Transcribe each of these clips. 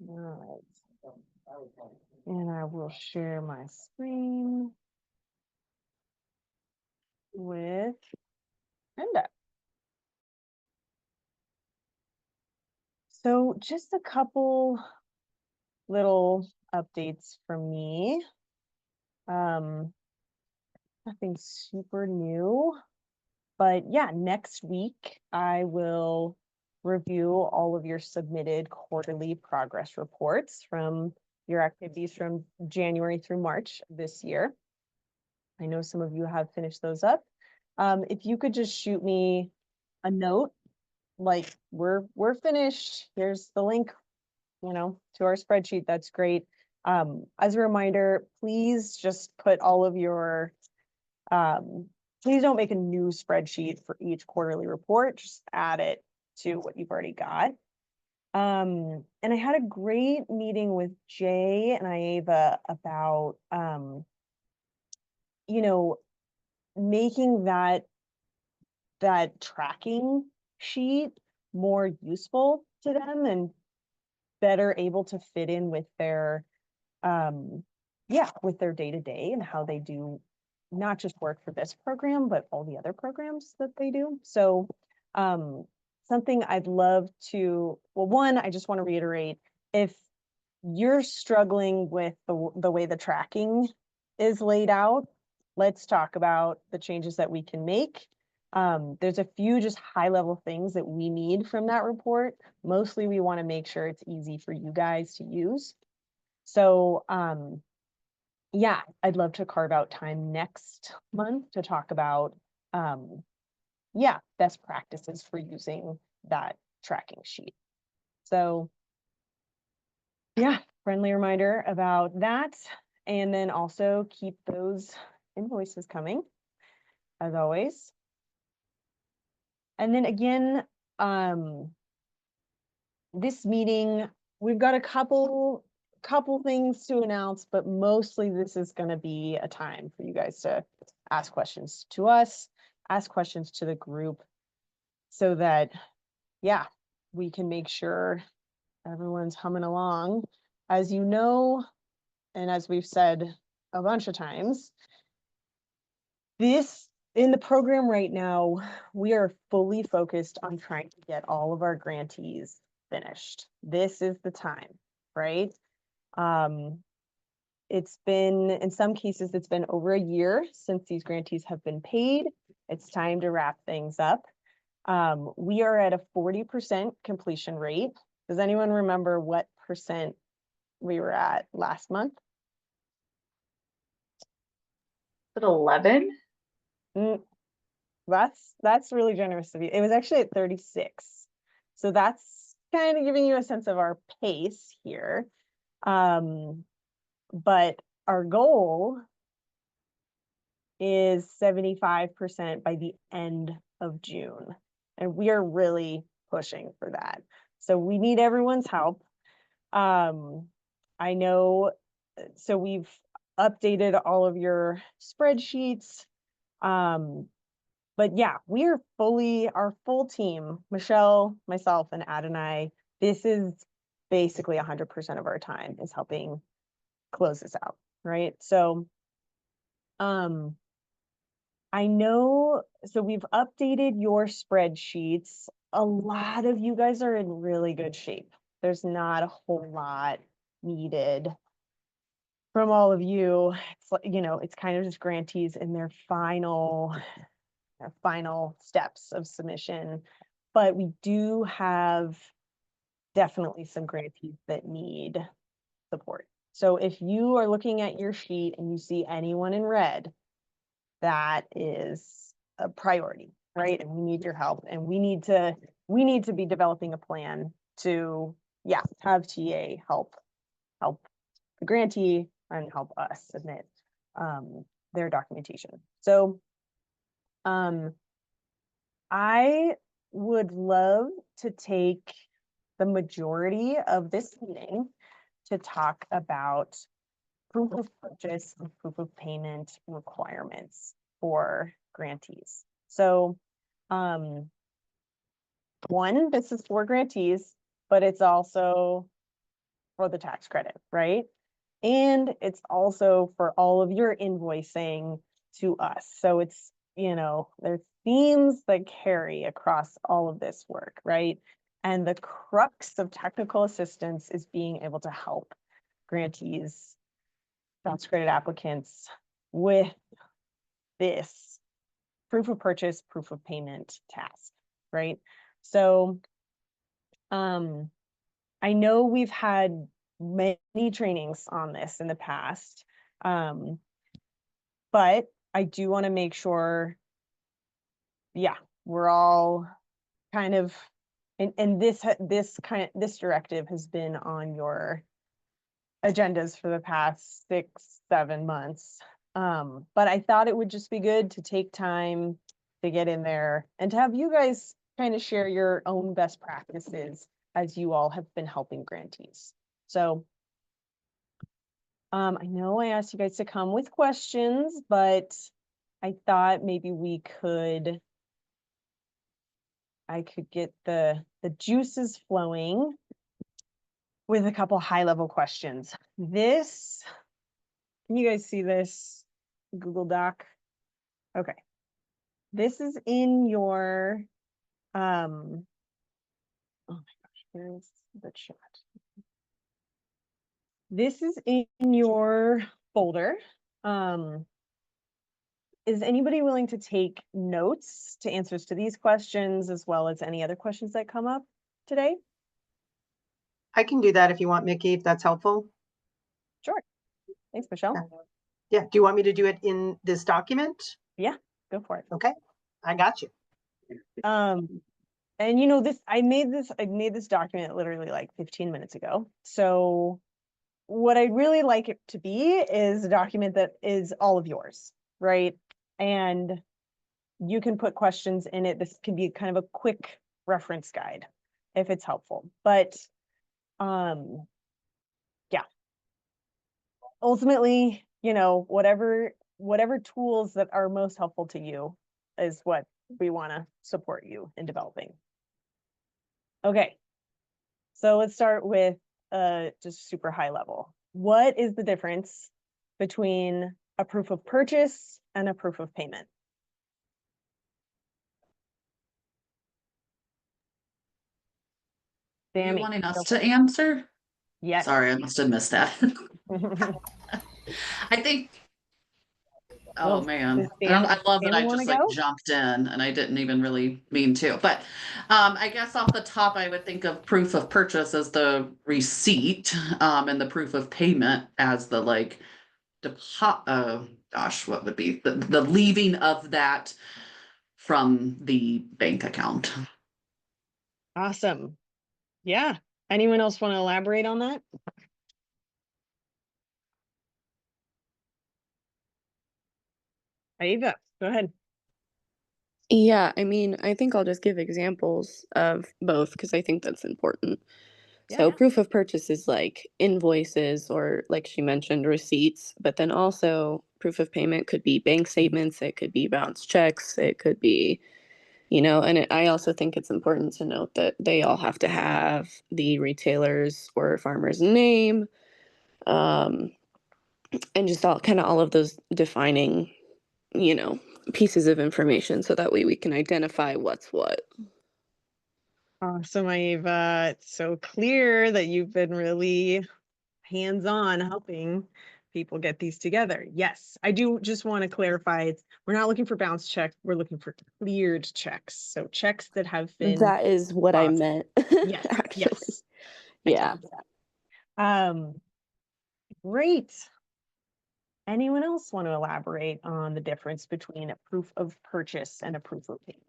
All right. And I will share my screen with Brenda. So just a couple little updates from me. Nothing super new, but yeah, next week I will review all of your submitted quarterly progress reports from your activities from January through March this year. I know some of you have finished those up. If you could just shoot me a note, like we're finished, here's the link, to our spreadsheet, that's great. As a reminder, please just put all of your, please don't make a new spreadsheet for each quarterly report, just add it to what you've already got. And I had a great meeting with Jay and Ieva about, making that tracking sheet more useful to them and better able to fit in with their with their day-to-day and how they do not just work for this program, but all the other programs that they do. So something I'd love to, well, one, I just want to reiterate, if you're struggling with the way the tracking is laid out, let's talk about the changes that we can make. There's a few just high level things that we need from that report. Mostly we want to make sure it's easy for you guys to use. So yeah, I'd love to carve out time next month to talk about best practices for using that tracking sheet. So yeah, friendly reminder about that. And then also keep those invoices coming, as always. And then again, this meeting, we've got a couple things to announce, but mostly this is going to be a time for you guys to ask questions to us, ask questions to the group, so that, yeah, we can make sure everyone's humming along. As you know, and as we've said a bunch of times, this in the program right now, we are fully focused on trying to get all of our grantees finished. This is the time, right? It's been, in some cases, it's been over a year since these grantees have been paid. It's time to wrap things up. We are at a 40% completion rate. Does anyone remember what percent we were at last month? At 11? That's really generous of you. It was actually at 36. So that's kind of giving you a sense of our pace here. But our goal is 75% by the end of June. And we are really pushing for that. So we need everyone's help. I know, so we've updated all of your spreadsheets. But yeah, we are fully, our full team, Michelle, myself, and Adonai, this is basically 100% of our time is helping close this out, right? So I know, so we've updated your spreadsheets. A lot of you guys are in really good shape. There's not a whole lot needed from all of you. It's like, it's kind of just grantees in their final steps of submission, but we do have definitely some grantees that need support. So if you are looking at your sheet and you see anyone in red, that is a priority, right? And we need your help, and we need to be developing a plan to, have TA help the grantee and help us submit their documentation. So I would love to take the majority of this meeting to talk about proof of purchase and proof of payment requirements for grantees. So one, this is for grantees, but it's also for the tax credit, right? And it's also for all of your invoicing to us. So it's, there's themes that carry across all of this work, right? And the crux of technical assistance is being able to help grantees, tax credit applicants with this proof of purchase, proof of payment task, right? So I know we've had many trainings on this in the past, but I do want to make sure, yeah, we're all kind of, and this directive has been on your agendas for the past 6-7 months. But I thought it would just be good to take time to get in there and to have you guys kind of share your own best practices as you all have been helping grantees. So I know I asked you guys to come with questions, but I thought maybe I could get the juices flowing with a couple high level questions. Can you guys see this Google Doc? Okay. This is in your, oh my gosh, where's the chat? This is in your folder. Is anybody willing to take notes to answers to these questions as well as any other questions that come up today? I can do that if you want, Mickey, if that's helpful. Sure. Thanks, Michelle. Yeah, do you want me to do it in this document? Yeah, go for it. Okay, I got you. And I made this document literally like 15 minutes ago. So what I'd really like it to be is a document that is all of yours, right? And you can put questions in it. This can be kind of a quick reference guide if it's helpful. But yeah. Ultimately, whatever tools that are most helpful to you is what we want to support you in developing. Okay. So let's start with just super high level. What is the difference between a proof of purchase and a proof of payment? Are you Sammy, wanting us to answer? yes. Sorry, I must have missed that. I think, oh Well, man, does I love that Sammy I wanna just like go? jumped in and I didn't even really mean to. But I guess off the top, I would think of proof of purchase as the receipt, and the proof of payment as the like gosh, what would be the leaving of that from the bank account. Awesome. Yeah. Anyone else want to elaborate on that? Ava, go ahead. Yeah, I mean, I think I'll just give examples of both because I think that's important. So, Yeah. proof of purchase is like invoices or, like she mentioned, receipts, but then also proof of payment could be bank statements, it could be bounced checks, it could be, I also think it's important to note that they all have to have the retailer's or farmer's name, and just all of those defining, you know, pieces of information so that way we can identify what's what. Awesome, Ava. It's so clear that you've been really hands-on helping people get these together. Yes, I do just want to clarify, we're not looking for bounce checks, we're looking for cleared checks. So checks that have been That is what I meant. Yes, actually. yes. Yeah. Great. Anyone else want to elaborate on the difference between a proof of purchase and a proof of payment?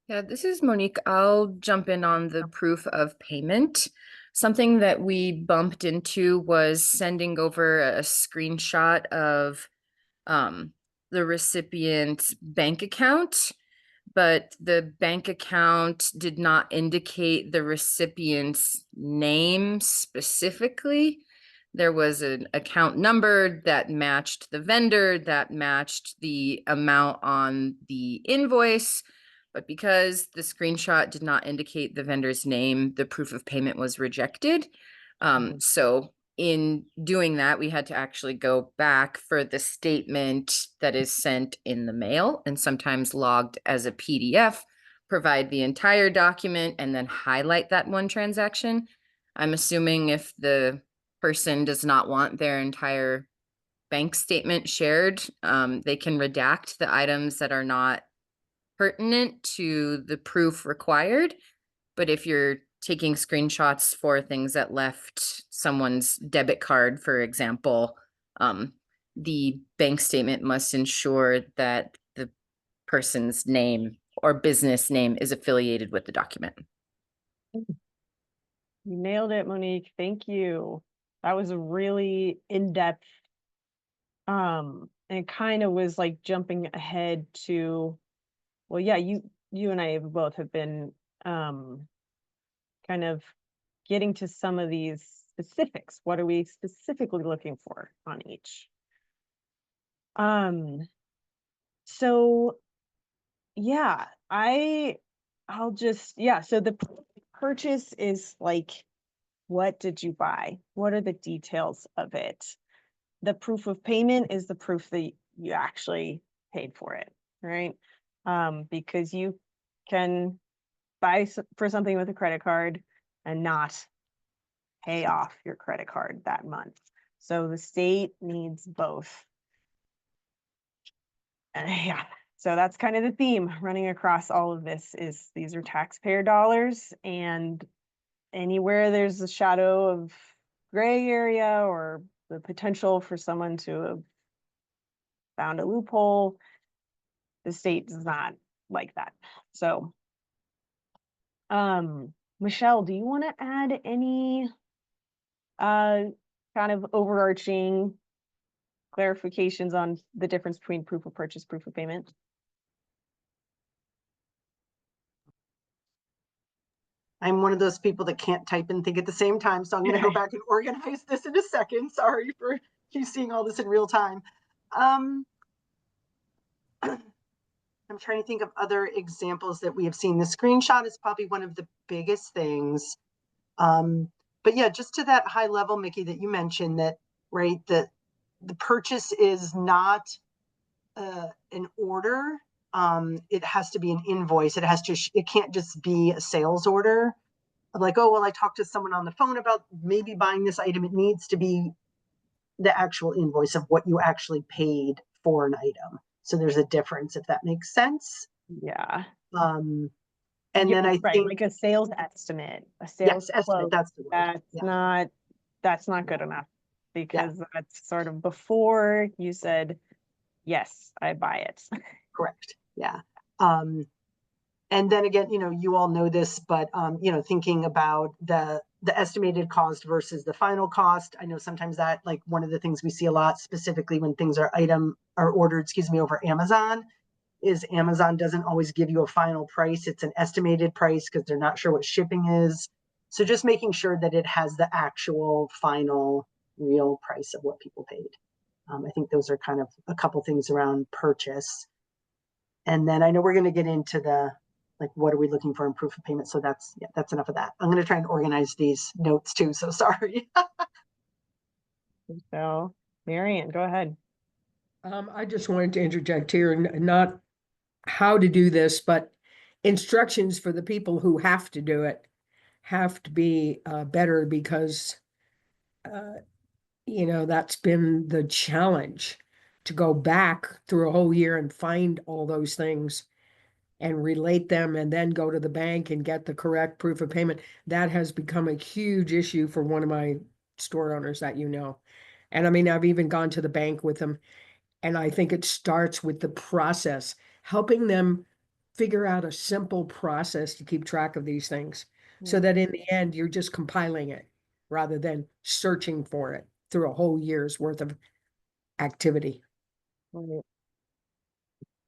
Yeah, this is Monique. I'll jump in on the proof of payment. Something that we bumped into was sending over a screenshot of the recipient's bank account, but the bank account did not indicate the recipient's name specifically. There was an account number that matched the vendor, that matched the amount on the invoice, but because the screenshot did not indicate the vendor's name, the proof of payment was rejected. So in doing that, we had to actually go back for the statement that is sent in the mail and sometimes logged as a PDF, provide the entire document and then highlight that one transaction. I'm assuming if the person does not want their entire bank statement shared, they can redact the items that are not pertinent to the proof required. But if you're taking screenshots for things that left someone's debit card, for example, the bank statement must ensure that the person's name or business name is affiliated with the document. You nailed it, Monique. Thank you. That was a really in-depth, and it kind of was like jumping ahead to, well, yeah, you and I both have been kind of getting to some of these specifics. What are we specifically looking for on each? So yeah, I'll just, yeah, so the purchase is like, what did you buy? What are the details of it? The proof of payment is the proof that you actually paid for it, right? Because you can buy for something with a credit card and not pay off your credit card that month. So the state needs both. Yeah, so that's kind of the theme running across all of this is these are taxpayer dollars, and anywhere there's a shadow of gray area or the potential for someone to have found a loophole, the state does not like that. So, Michelle, do you want to add any kind of overarching clarifications on the difference between proof of purchase, proof of payment? I'm one of those people that can't type and think at the same time, so I'm going to go back and organize this in a second. Sorry for you seeing all this in real time. I'm trying to think of other examples that we have seen. The screenshot is probably one of the biggest things. But yeah, just to that high level, Mickey, that you mentioned that, right, the purchase is not an order. It has to be an invoice. It has to, it can't just be a sales order. Like, oh, well, I talked to someone on the phone about maybe buying this item. It needs to be the actual invoice of what you actually paid for an item. So there's a difference, if that makes sense. Yeah. And Yeah, then I right, think, like a sales estimate, a sales yes, estimate, quote, that's the word. that's not good enough, because that's sort of before you said, yes, I buy it. Correct. Yeah. And then again, you all know this, but thinking about the estimated cost versus the final cost. I know sometimes that, like, one of the things we see a lot, specifically when things are ordered, over Amazon, is Amazon doesn't always give you a final price. It's an estimated price because they're not sure what shipping is. So just making sure that it has the actual final real price of what people paid. I think those are kind of a couple things around purchase. And then I know we're going to get into the, like, what are we looking for in proof of payment? So that's enough of that. I'm going to try and organize these notes too. So sorry. So, Marian, go ahead. I just wanted to interject here, not how to do this, but instructions for the people who have to do it have to be better, because that's been the challenge, to go back through a whole year and find all those things and relate them and then go to the bank and get the correct proof of payment. That has become a huge issue for one of my store owners that And I mean, I've even gone to the bank with them. And I think it starts with the process, helping them figure out a simple process to keep track of these things, so that in the end, you're just compiling it rather than searching for it through a whole year's worth of activity. Right.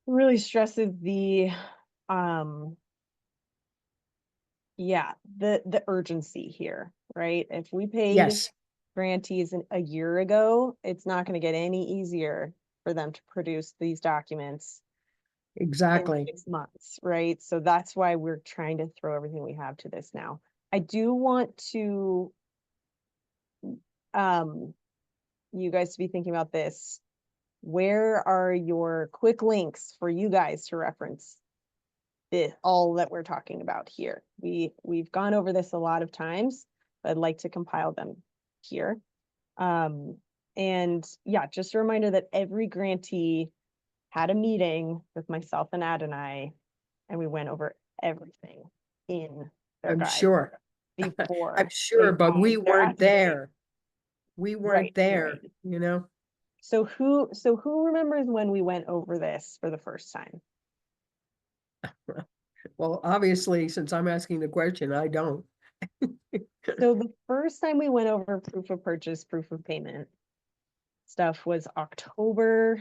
Really stresses the the urgency here, right? If we paid Yes, grantees a year ago, it's not going to get any easier for them to produce these documents exactly. 6 months, right? So that's why we're trying to throw everything we have to this now. I do want to you guys to be thinking about this. Where are your quick links for you guys to reference all that we're talking about here? We've gone over this a lot of times, but I'd like to compile them here. And yeah, just a reminder that every grantee had a meeting with myself and Adonai, and we went over everything in their I'm guide sure. before. I'm sure, they but we filed their weren't affidavit. there. We weren't Right, there, right. you know? So who remembers when we went over this for the first time? Well, obviously, since I'm asking the question, I don't. So the first time we went over proof of purchase, proof of payment stuff was October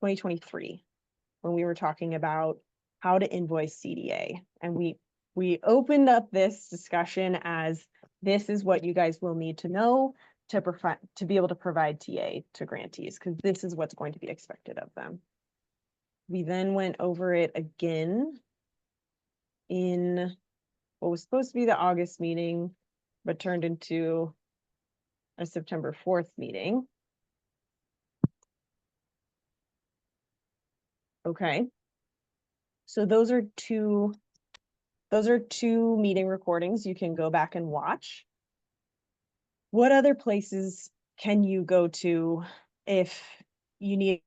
2023, when we were talking about how to invoice CDA. And we opened up this discussion as this is what you guys will need to know to be able to provide TA to grantees, because this is what's going to be expected of them. We then went over it again in what was supposed to be the August meeting, but turned into a September 4th meeting. Okay. So those are two meeting recordings you can go back and watch. What other places can you go to if you need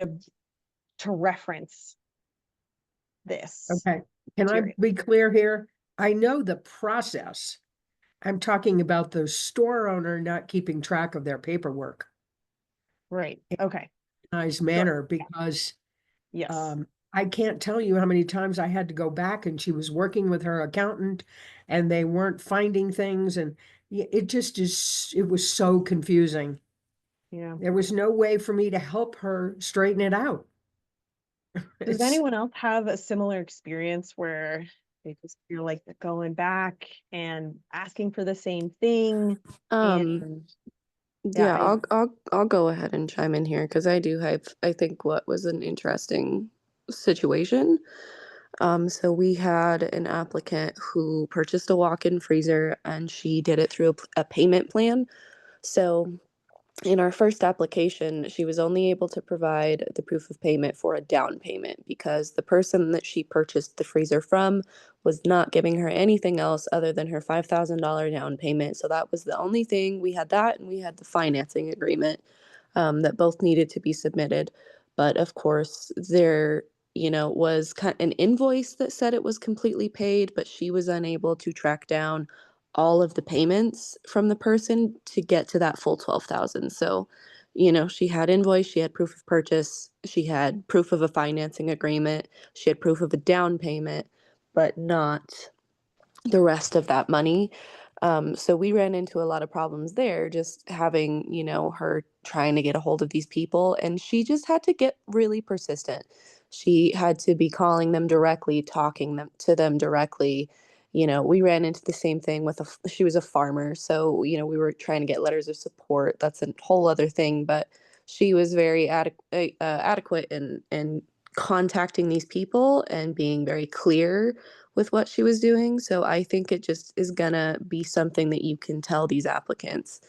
to reference this? Okay, can I material? be clear here? I know the process. I'm talking about the store owner not keeping track of their paperwork Right, okay, in a nice manner because yes. I can't tell you how many times I had to go back and she was working with her accountant and they weren't finding things and it just is, it was so confusing. Yeah. There was no way for me to help her straighten it out. Does It's- anyone else have a similar experience where they just feel like they're going back and asking for the same thing? And Yeah, I- I'll go ahead and chime in here because I do have, I think, what was an interesting situation. So we had an applicant who purchased a walk-in freezer and she did it through a payment plan. So in our first application, she was only able to provide the proof of payment for a down payment because the person that she purchased the freezer from was not giving her anything else other than her $5,000 down payment. So that was the only thing. We had that and we had the financing agreement that both needed to be submitted. But of course, there, was an invoice that said it was completely paid, but she was unable to track down all of the payments from the person to get to that full 12,000. So, she had invoice, she had proof of purchase, she had proof of a financing agreement, she had proof of a down payment, but not the rest of that money. So we ran into a lot of problems there, just having, her trying to get a hold of these people. And she just had to get really persistent. She had to be calling them directly, talking to them directly. We ran into the same thing with she was a farmer. So, we were trying to get letters of support. That's a whole other thing. But she was very adequate in contacting these people and being very clear with what she was doing. So I think it just is gonna be something that you can tell these applicants.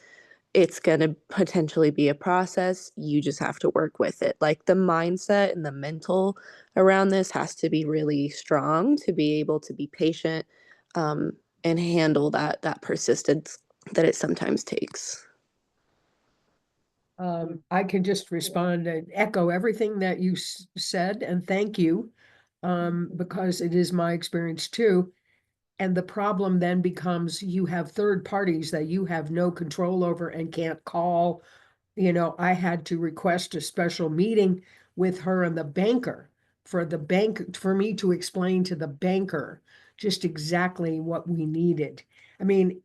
It's gonna potentially be a process. You just have to work with it. Like the mindset and the mental around this has to be really strong to be able to be patient and handle that persistence that it sometimes takes. I can just respond and echo everything that you said and thank you. Because it is my experience too. And the problem then becomes you have third parties that you have no control over and can't call. I had to request a special meeting with her and the banker for me to explain to the banker just exactly what we needed. I mean,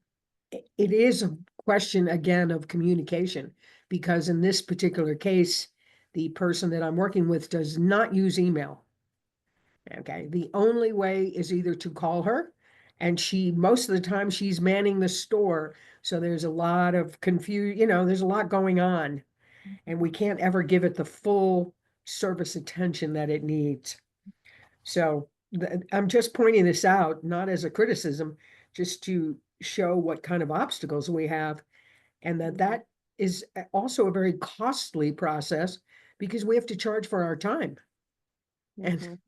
it is a question again of communication because in this particular case, the person that I'm working with does not use email. Okay, the only way is either to call her, and most of the time she's manning the store. So there's a lot of there's a lot going on, and we can't ever give it the full service attention that it needs. So I'm just pointing this out, not as a criticism, just to show what kind of obstacles we have. And that is also a very costly process because we have to charge for our time. And Mhm.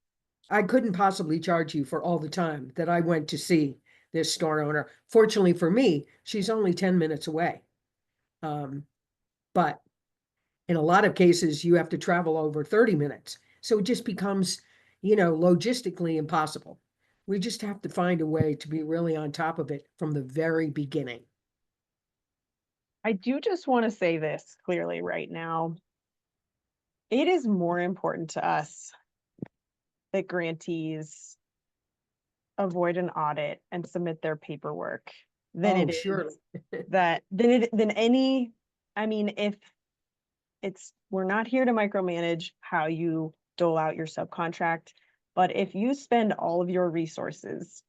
I couldn't possibly charge you for all the time that I went to see this store owner. Fortunately for me, she's only 10 minutes away. But in a lot of cases, you have to travel over 30 minutes. So it just becomes, logistically impossible. We just have to find a way to be really on top of it from the very beginning. I do just want to say this clearly right now. It is more important to us that grantees avoid an audit and submit their paperwork than Oh, it is surely. than any, I mean, if we're not here to micromanage how you dole out your subcontract, but if you spend all of your resources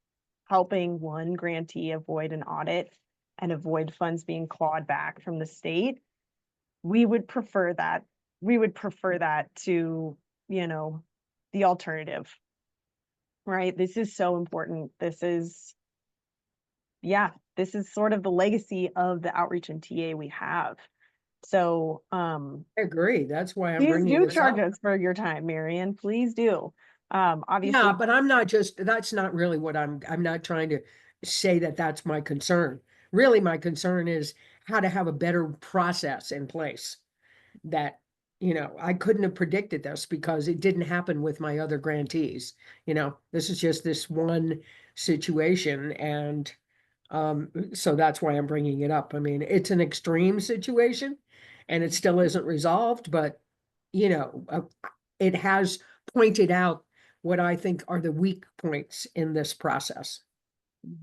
helping one grantee avoid an audit and avoid funds being clawed back from the state, we would prefer that. We would prefer that to, the alternative, right? This is so important. This is sort of the legacy of the outreach and TA we have. So, I agree. That's why I'm please bringing do this charge up. us for your time, Marion. Please do. Yeah, Obviously, but that's not really what I'm not trying to say that that's my concern. Really, my concern is how to have a better process in place that, I couldn't have predicted this because it didn't happen with my other grantees. This is just this one situation. And so that's why I'm bringing it up. I mean, it's an extreme situation and it still isn't resolved, but, it has pointed out what I think are the weak points in this process.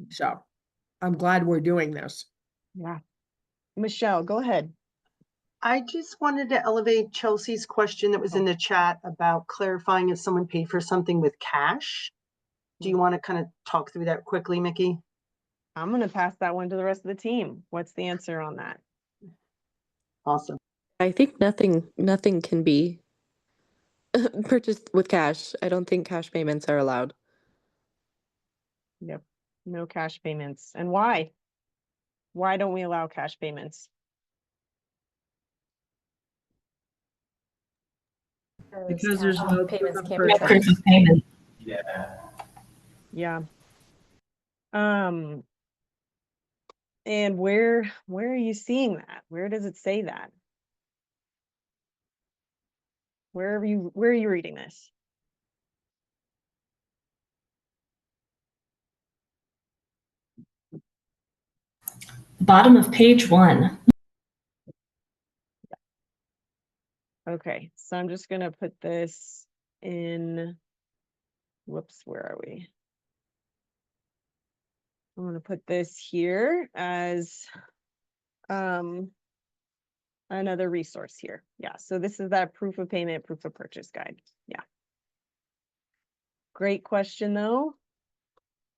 So I'm glad we're doing this. yeah. Michelle, go ahead. I just wanted to elevate Chelsea's question that was in the chat about clarifying if someone paid for something with cash. Do you want to kind of talk through that quickly, Mickey? I'm going to pass that one to the rest of the team. What's the answer on that? Awesome. I think nothing can be purchased with cash. I don't think cash payments are allowed. Yep. No cash payments. And why? Why don't we allow cash payments? Because there's no payments proof can't of be purchase. traced. Payment. Yeah. And where are you seeing that? Where does it say that? Where are you reading this? Bottom of page 1. Okay, so I'm just gonna put this in, whoops, where are we? I'm gonna put this here as another resource here. Yeah, so this is that proof of payment, proof of purchase guide. Yeah. Great question though.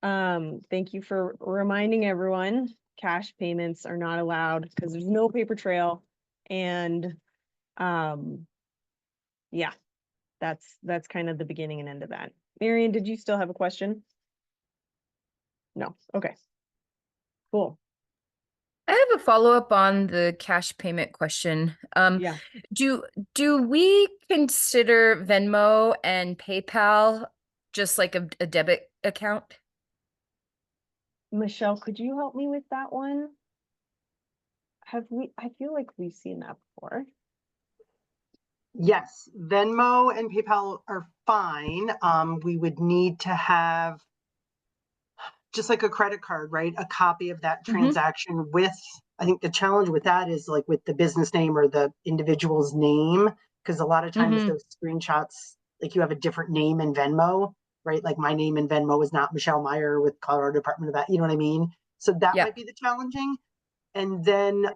Thank you for reminding everyone, cash payments are not allowed because there's no paper trail. And yeah, that's kind of the beginning and end of that. Marion, did you still have a question? No, okay. Cool. I have a follow-up on the cash payment question. Yeah. Do we consider Venmo and PayPal just like a debit account? Michelle, could you help me with that one? I feel like we've seen that before. Yes, Venmo and PayPal are fine. We would need to have, just like a credit card, right? A copy of that transaction with, I think the challenge with that is like with the business name or the individual's name, because a lot of times those screenshots, like you have a different name in Venmo, right? Like my name in Venmo is not Michelle Meyer with Colorado Department of that, you know what I mean? So that Yep. might be the challenging. And then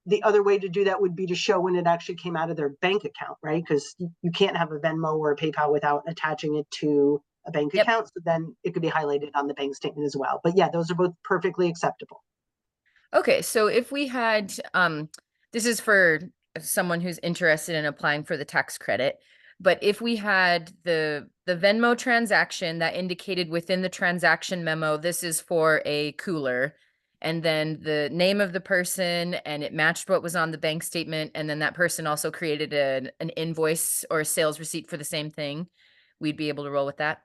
the other way to do that would be to show when it actually came out of their bank account, right? Because you can't have a Venmo or a PayPal without attaching it to a bank Yep. account. So then it could be highlighted on the bank statement as well. But yeah, those are both perfectly acceptable. Okay, so if we had, this is for someone who's interested in applying for the tax credit. But if we had the Venmo transaction that indicated within the transaction memo, this is for a cooler, and then the name of the person, and it matched what was on the bank statement, and then that person also created an invoice or a sales receipt for the same thing, we'd be able to roll with that.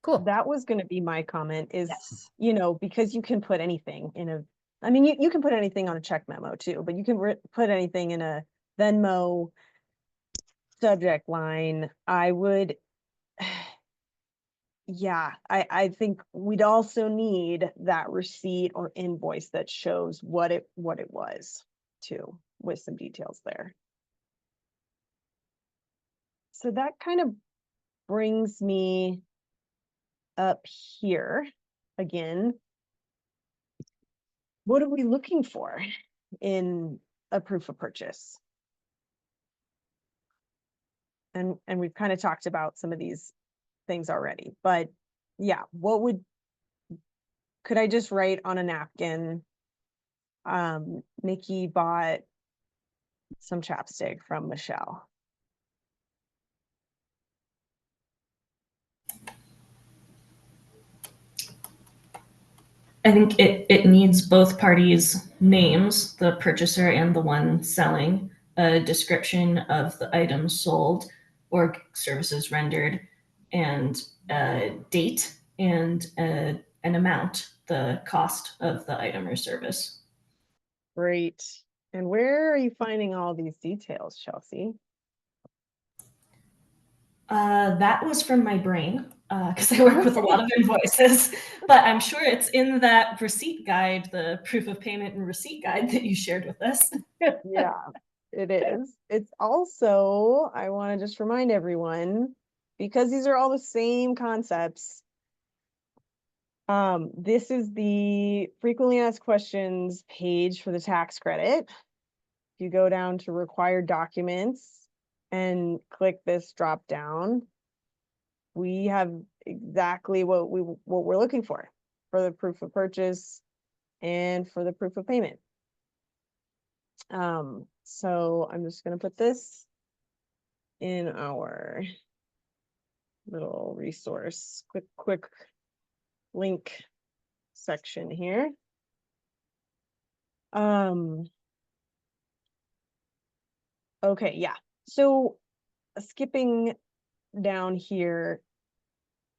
Cool. That was gonna be my comment is, Yes. you know, because you can put anything in a, I mean, you can put anything on a check memo too, but you can put anything in a Venmo subject line. I would, yeah, I think we'd also need that receipt or invoice that shows what it was too, with some details there. So that kind of brings me up here again. What are we looking for in a proof of purchase? And we've kind of talked about some of these things already, but yeah, could I just write on a napkin, Nikki bought some chapstick from Michelle? I think it needs both parties' names, the purchaser and the one selling, a description of the items sold or services rendered, and a date and an amount, the cost of the item or service. Great. And where are you finding all these details, Chelsea? That was from my brain because I work with a lot of invoices, but I'm sure it's in that receipt guide, the proof of payment and receipt guide that you shared with us. Yeah, it is. It's also, I want to just remind everyone, because these are all the same concepts. This is the frequently asked questions page for the tax credit. If you go down to required documents and click this drop down, we have exactly what we're looking for the proof of purchase and for the proof of payment. So I'm just gonna put this in our little resource, quick link section here. Okay, yeah. So skipping down here,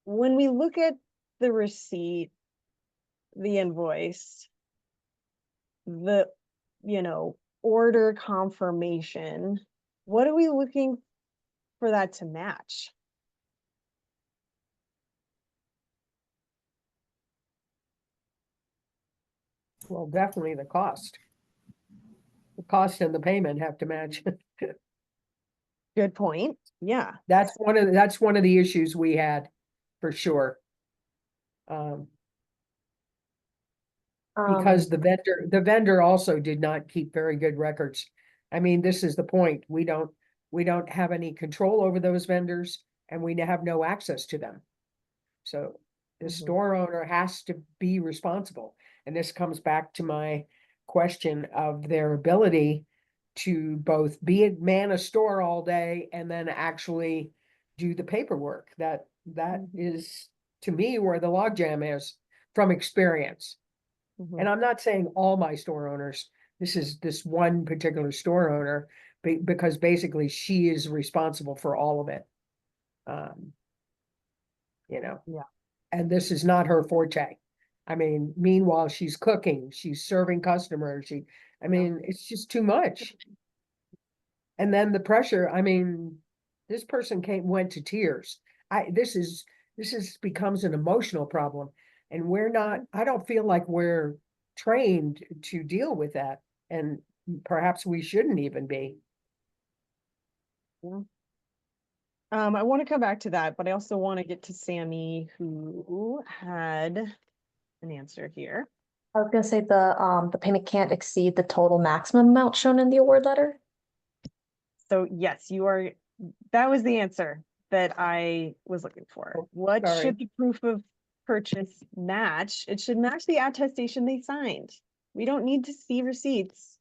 when we look at the receipt, the invoice, the, you know, order confirmation, what are we looking for that to match? Well, definitely the cost. The cost and the payment have to match. Good point. Yeah. That's one of the issues we had, for sure. Because the vendor also did not keep very good records. I mean, this is the point. We don't have any control over those vendors, and we have no access to them. So the Mhm. store owner has to be responsible. And this comes back to my question of their ability to both man a store all day and then actually do the paperwork. That Mhm. is, to me, where the logjam is from experience. Mhm. And I'm not saying all my store owners, this is this one particular store owner, because basically she is responsible for all of it. Yeah. And this is not her forte. I mean, meanwhile, she's cooking, she's serving customers, it's just too much. And then the pressure, I mean, this person went to tears. This becomes an emotional problem. And I don't feel like we're trained to deal with that. And perhaps we shouldn't even be. I want to come back to that, but I also want to get to Sammy, who had an answer here. I was gonna say the payment can't exceed the total maximum amount shown in the award letter. So yes, that was the answer that I was looking for. Oh, What sorry. should the proof of purchase match? It should match the attestation they signed. We don't need to see receipts,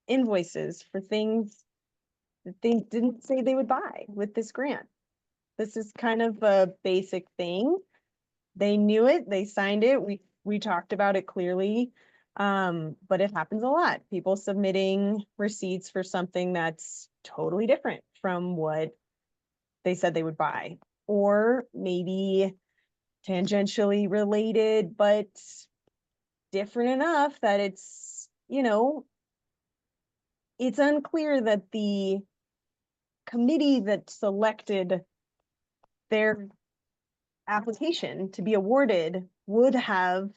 invoices for things that they didn't say they would buy with this grant. This is kind of a basic thing. They knew it, they signed it, we talked about it clearly. But it happens a lot. People submitting receipts for something that's totally different from what they said they would buy. Or maybe tangentially related, but different enough that it's, it's unclear that the committee that selected their application to be awarded would have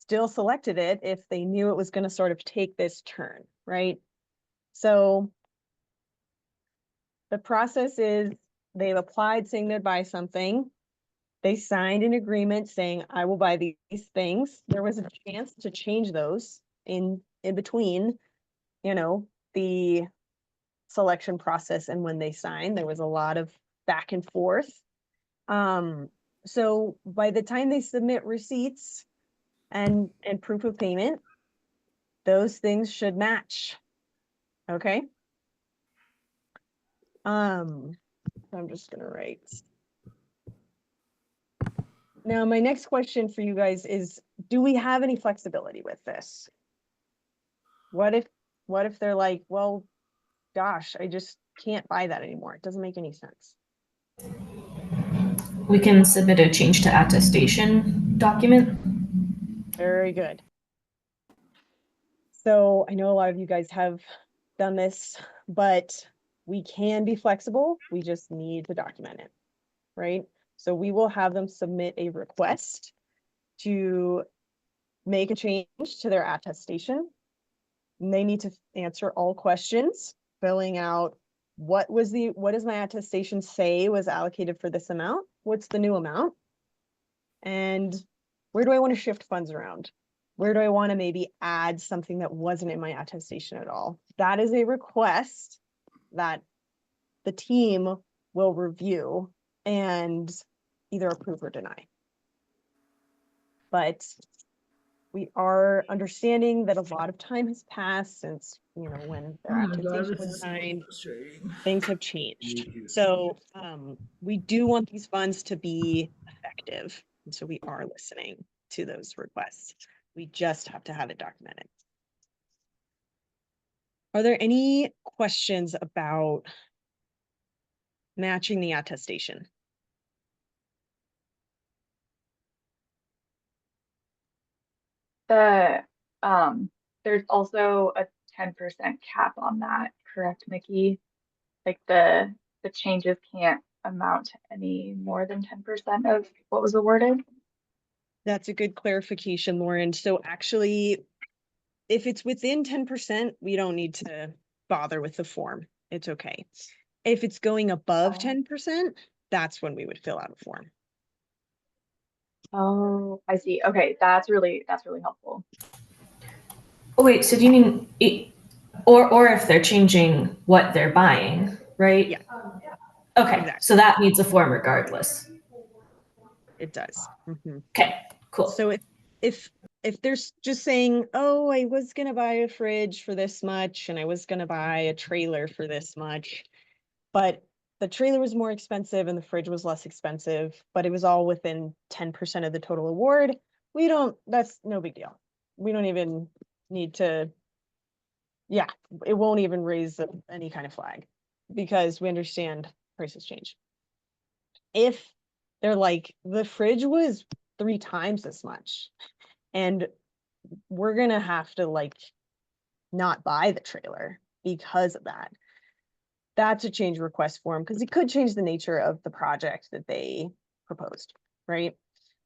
still selected it if they knew it was going to sort of take this turn, right? So the process is they've applied saying they'd buy something. They signed an agreement saying, I will buy these things. There was a chance to change those in between, the selection process and when they signed. There was a lot of back and forth. So by the time they submit receipts and proof of payment, those things should match. Okay. I'm just gonna write. Now, my next question for you guys is, do we have any flexibility with this? What if they're like, well, gosh, I just can't buy that anymore. It doesn't make any sense. We can submit a change to attestation document. Very good. So I know a lot of you guys have done this, but we can be flexible. We just need to document it, right? So we will have them submit a request to make a change to their attestation. And they need to answer all questions, filling out what does my attestation say was allocated for this amount? What's the new amount? And where do I want to shift funds around? Where do I want to maybe add something that wasn't in my attestation at all? That is a request that the team will review and either approve or deny. But we are understanding that a lot of time has passed since, when their attestation was signed. Things have changed. So we do want these funds to be effective. And so we are listening to those requests. We just have to have it documented. Are there any questions about matching the attestation? There's also a 10% cap on that, correct, Mickey? Like the changes can't amount to any more than 10% of what was awarded? That's a good clarification, Lauren. So actually, if it's within 10%, we don't need to bother with the form. It's okay. If it's going above 10%, that's when we would fill out a form. Oh, I see. Okay, that's really helpful. Oh, wait, so do you mean or if they're changing what they're buying, right? Yeah. Okay, Exactly. so that needs a form regardless. It does. Mm-hmm. Okay, cool. So if there's just saying, oh, I was going to buy a fridge for this much and I was going to buy a trailer for this much, but the trailer was more expensive and the fridge was less expensive, but it was all within 10% of the total award, that's no big deal. We don't even need to, it won't even raise any kind of flag because we understand prices change. If they're like, the fridge was 3 times as much and we're gonna have to not buy the trailer because of that, that's a change request form because it could change the nature of the project that they proposed, right?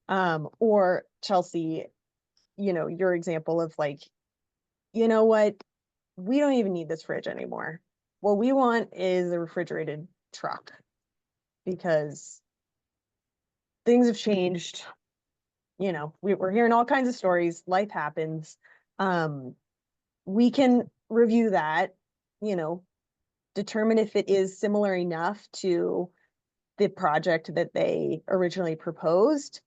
Or Chelsea, your example of you know what, we don't even need this fridge anymore. What we want is a refrigerated truck because things have changed. We're hearing all kinds of stories. Life happens. We can review that, determine if it is similar enough to the project that they originally proposed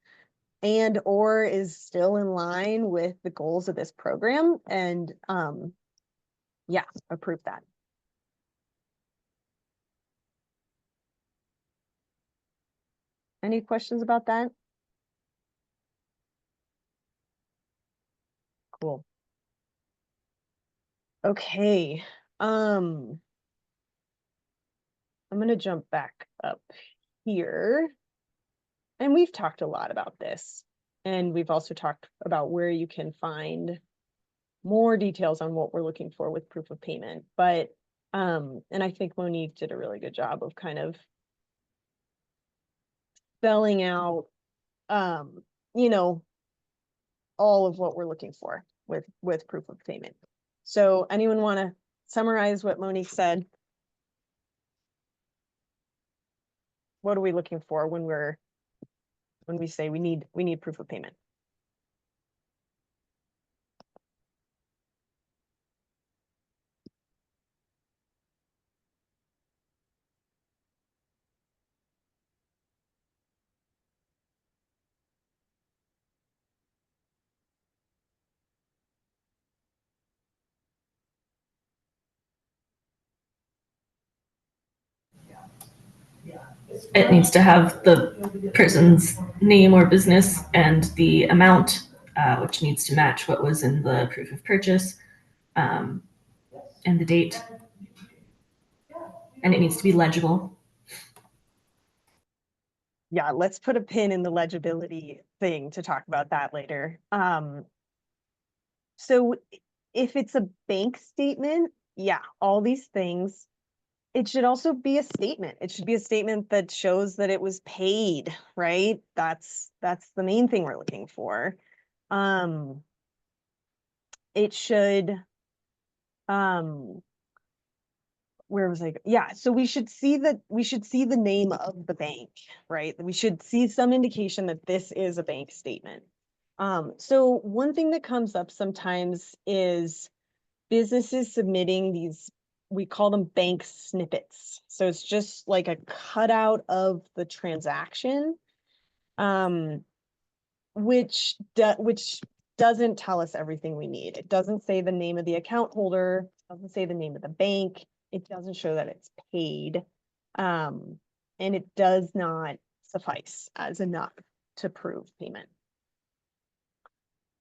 and or is still in line with the goals of this program and approve that. Any questions about that? Cool. Okay, I'm gonna jump back up here. And we've talked a lot about this. And we've also talked about where you can find more details on what we're looking for with proof of payment. But and I think Monique did a really good job of kind of spelling out you know, all of what we're looking for with proof of payment. So anyone want to summarize what Monique said? What are we looking for when we say we need proof of payment? It needs to have the person's name or business and the amount, which needs to match what was in the proof of purchase, and the date. And it needs to be legible. Yeah, let's put a pin in the legibility thing to talk about that later. So if it's a bank statement, yeah, all these things, it should also be a statement. It should be a statement that shows that it was paid, right? That's the main thing we're looking for. It should, where was I? Yeah, so we should see the name of the bank, right? We should see some indication that this is a bank statement. So one thing that comes up sometimes is businesses submitting these, we call them bank snippets. So it's just like a cutout of the transaction, which doesn't tell us everything we need. It doesn't say the name of the account holder, doesn't say the name of the bank. It doesn't show that it's paid. And it does not suffice as enough to prove payment.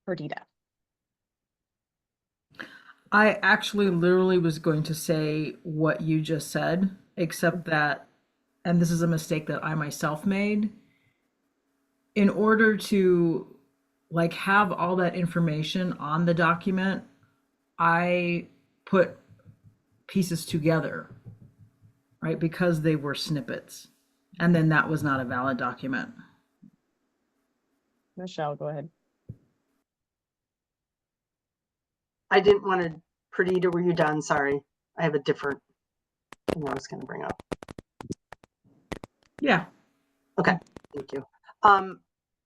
Perdita. I actually literally was going to say what you just said, except that, and this is a mistake that I myself made, in order to like have all that information on the document, I put pieces together, right? Because they were snippets. And then that was not a valid document. Michelle, go ahead. I didn't want to, Perdita, were you done? Sorry. I have a different thing I was going to bring up. Yeah. Okay, thank you.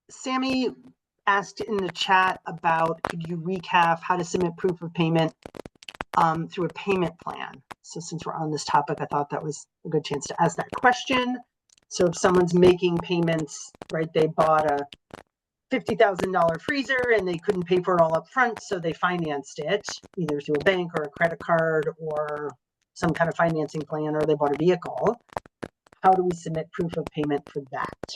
Sammy asked in the chat about, could you recap how to submit proof of payment through a payment plan? So since we're on this topic, I thought that was a good chance to ask that question. So if someone's making payments, right, they bought a $50,000 freezer and they couldn't pay for it all up front, so they financed it either through a bank or a credit card or some kind of financing plan, or they bought a vehicle. How do we submit proof of payment for that?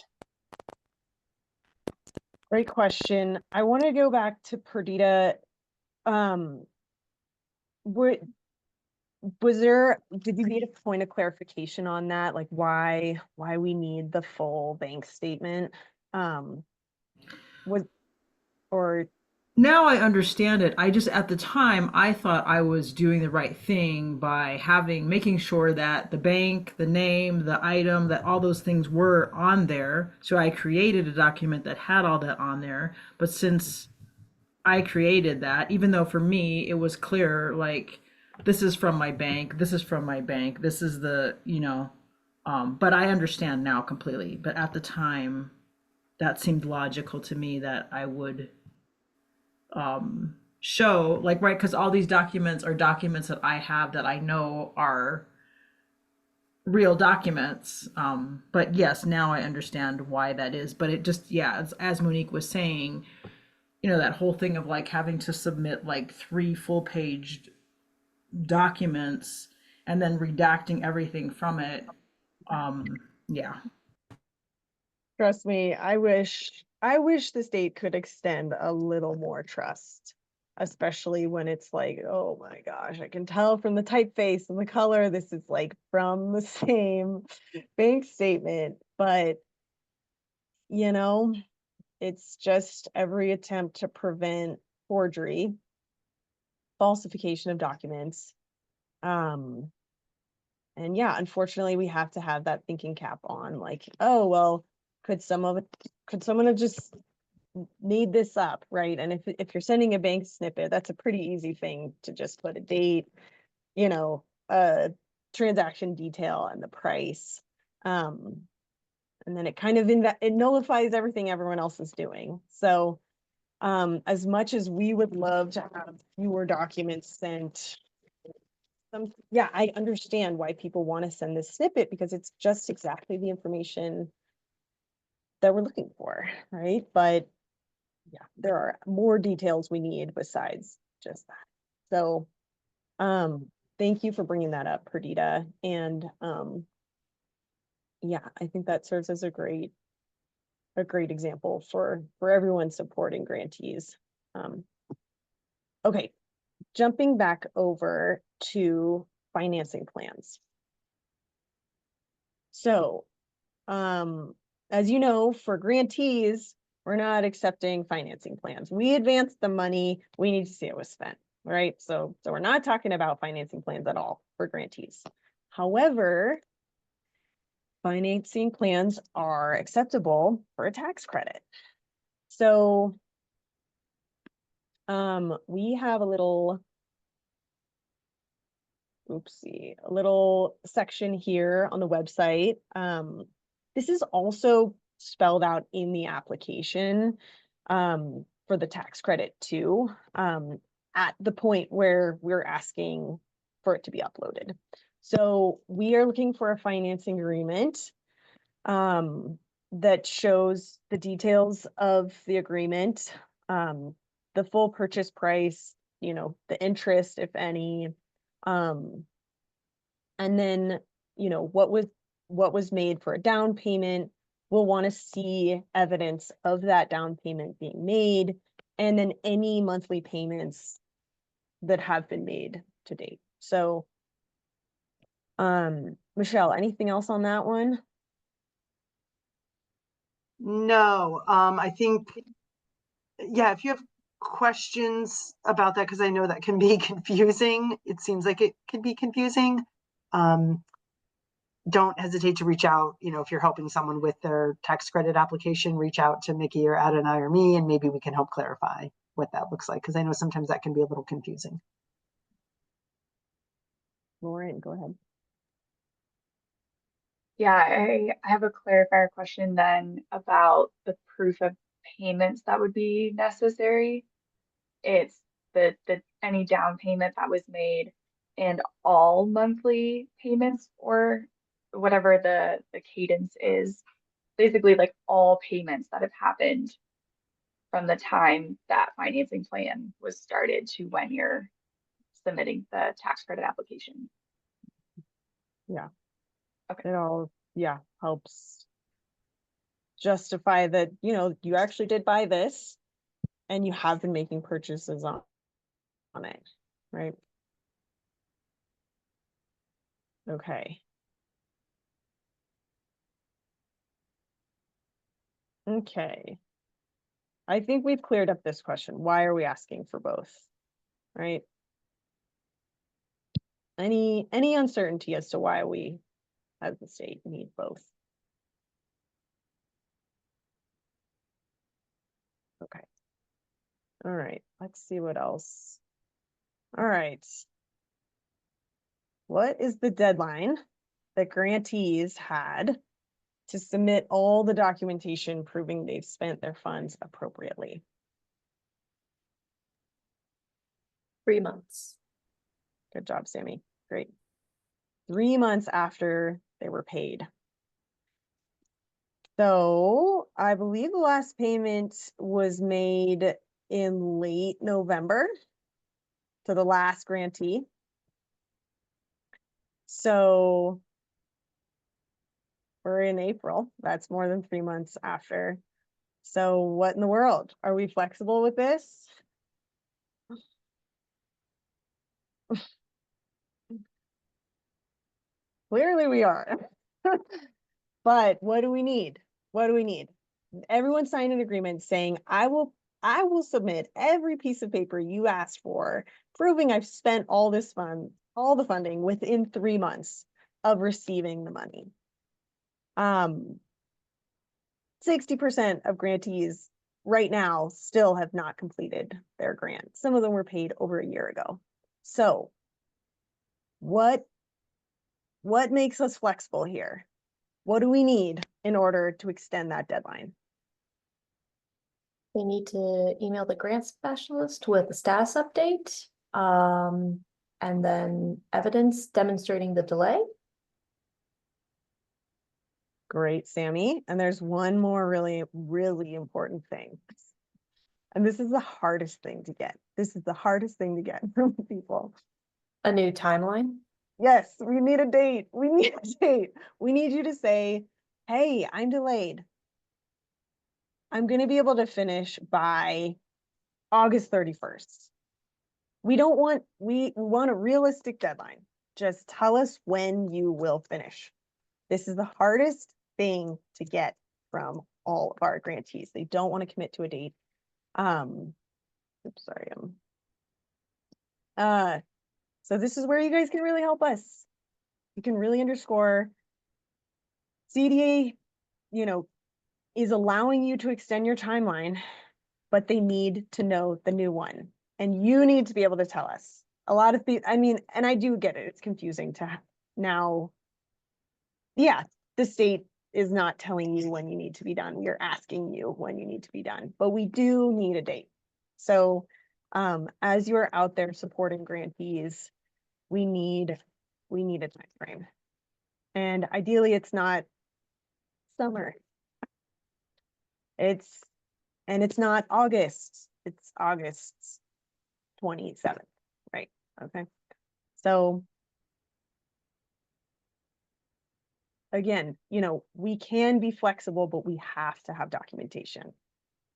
Great question. I want to go back to Perdita. Did you need a point of clarification on that? Like why we need the full bank statement? Now I understand it. I just, at the time, I thought I was doing the right thing by making sure that the bank, the name, the item, that all those things were on there. So I created a document that had all that on there. But since I created that, even though for me, it was clear, like, this is from my bank, this is from my bank, this is the, but I understand now completely. But at the time, that seemed logical to me that I would show, like, right, because all these documents are documents that I have that I know are real documents. But yes, now I understand why that is. But it just, yeah, as Monique was saying, that whole thing of like having to submit like 3 full-page documents and then redacting everything from it. Yeah. Trust me, I wish the state could extend a little more trust, especially when it's like, oh my gosh, I can tell from the typeface and the color, this is like from the same bank statement. But, you know, it's just every attempt to prevent forgery, falsification of documents. And yeah, unfortunately, we have to have that thinking cap on, like, oh, well, could someone have just made this up, right? And if you're sending a bank snippet, that's a pretty easy thing to just put a date, a transaction detail and the price. And then it kind of it nullifies everything everyone else is doing. So as much as we would love to have fewer documents sent, I understand why people want to send this snippet, because it's just exactly the information that we're looking for, right? But yeah, there are more details we need besides just that. So thank you for bringing that up, Perdita. And yeah, I think that serves as a great example for everyone supporting grantees. Okay, jumping back over to financing plans. So as you know, for grantees, we're not accepting financing plans. We advanced the money, we need to see it was spent, right? So we're not talking about financing plans at all for grantees. However, financing plans are acceptable for a tax credit. So we have a little section here on the website. This is also spelled out in the application for the tax credit too, at the point where we're asking for it to be uploaded. So we are looking for a financing agreement that shows the details of the agreement, the full purchase price, the interest, if any, and then, what was made for a down payment. We'll want to see evidence of that down payment being made, and then any monthly payments that have been made to date. So, Michelle, anything else on that one? No, I think, yeah, if you have questions about that, because I know that can be confusing. It seems like it could be confusing. Don't hesitate to reach out. If you're helping someone with their tax credit application, reach out to Mickey or Adonai or me, and maybe we can help clarify what that looks like, because I know sometimes that can be a little confusing. Lauren, go ahead. Yeah, I have a clarifier question then about the proof of payments that would be necessary. It's the any down payment that was made and all monthly payments, or whatever the cadence is, basically like all payments that have happened from the time that financing plan was started to when you're submitting the tax credit application. Yeah. Okay. It all, helps justify that, you actually did buy this and you have been making purchases on it, right? Okay. Okay. I think we've cleared up this question. Why are we asking for both? Right? Any uncertainty as to why we, as the state, need both? Okay. All right. Let's see what else. All right. What is the deadline that grantees had to submit all the documentation proving they've spent their funds appropriately? 3 months. Good job, Sammy. Great. 3 months after they were paid. So I believe the last payment was made in late November to the last grantee. So We're in April. That's more than 3 months after. So what in the world? Are we flexible with this? Clearly we are. But what do we need? What do we need? Everyone signed an agreement saying, I will submit every piece of paper you asked for, proving I've spent all this fund, all the funding within 3 months of receiving the money. 60% of grantees right now still have not completed their grant. Some of them were paid over a year ago. So what makes us flexible here? What do we need in order to extend that deadline? They need to email the grant specialist with a status update, and then evidence demonstrating the delay. Great, Sammy. And there's one more really, really important thing. And this is the hardest thing to get. This is the hardest thing to get from people. A new timeline. Yes, we need a date. We need a date. We need you to say, hey, I'm delayed. I'm going to be able to finish by August 31st. We want a realistic deadline. Just tell us when you will finish. This is the hardest thing to get from all of our grantees. They don't want to commit to a date. Oops, sorry. So this is where you guys can really help us. You can really underscore CDA, is allowing you to extend your timeline, but they need to know the new one. And you need to be able to tell us. A lot of the, and I do get it. It's confusing to now. Yeah, the state is not telling you when you need to be done. We are asking you when you need to be done, but we do need a date. So as you are out there supporting grantees, we need a time frame. And ideally it's not summer. It's not August. It's August 27th, right? Okay. So again, we can be flexible, but we have to have documentation.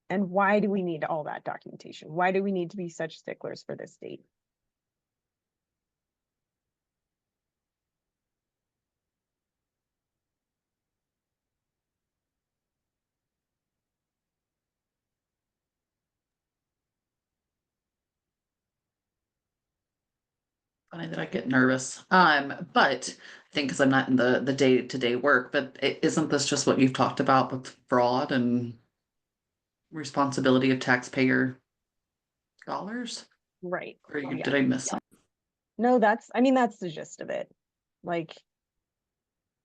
And why do we need all that documentation? Why do we need to be such sticklers for this date? Funny that I get nervous. But I think because I'm not in the day-to-day work, but isn't this just what you've talked about with fraud and responsibility of taxpayer dollars? Right. Or Yeah. did I miss something? No, that's the gist of it. Like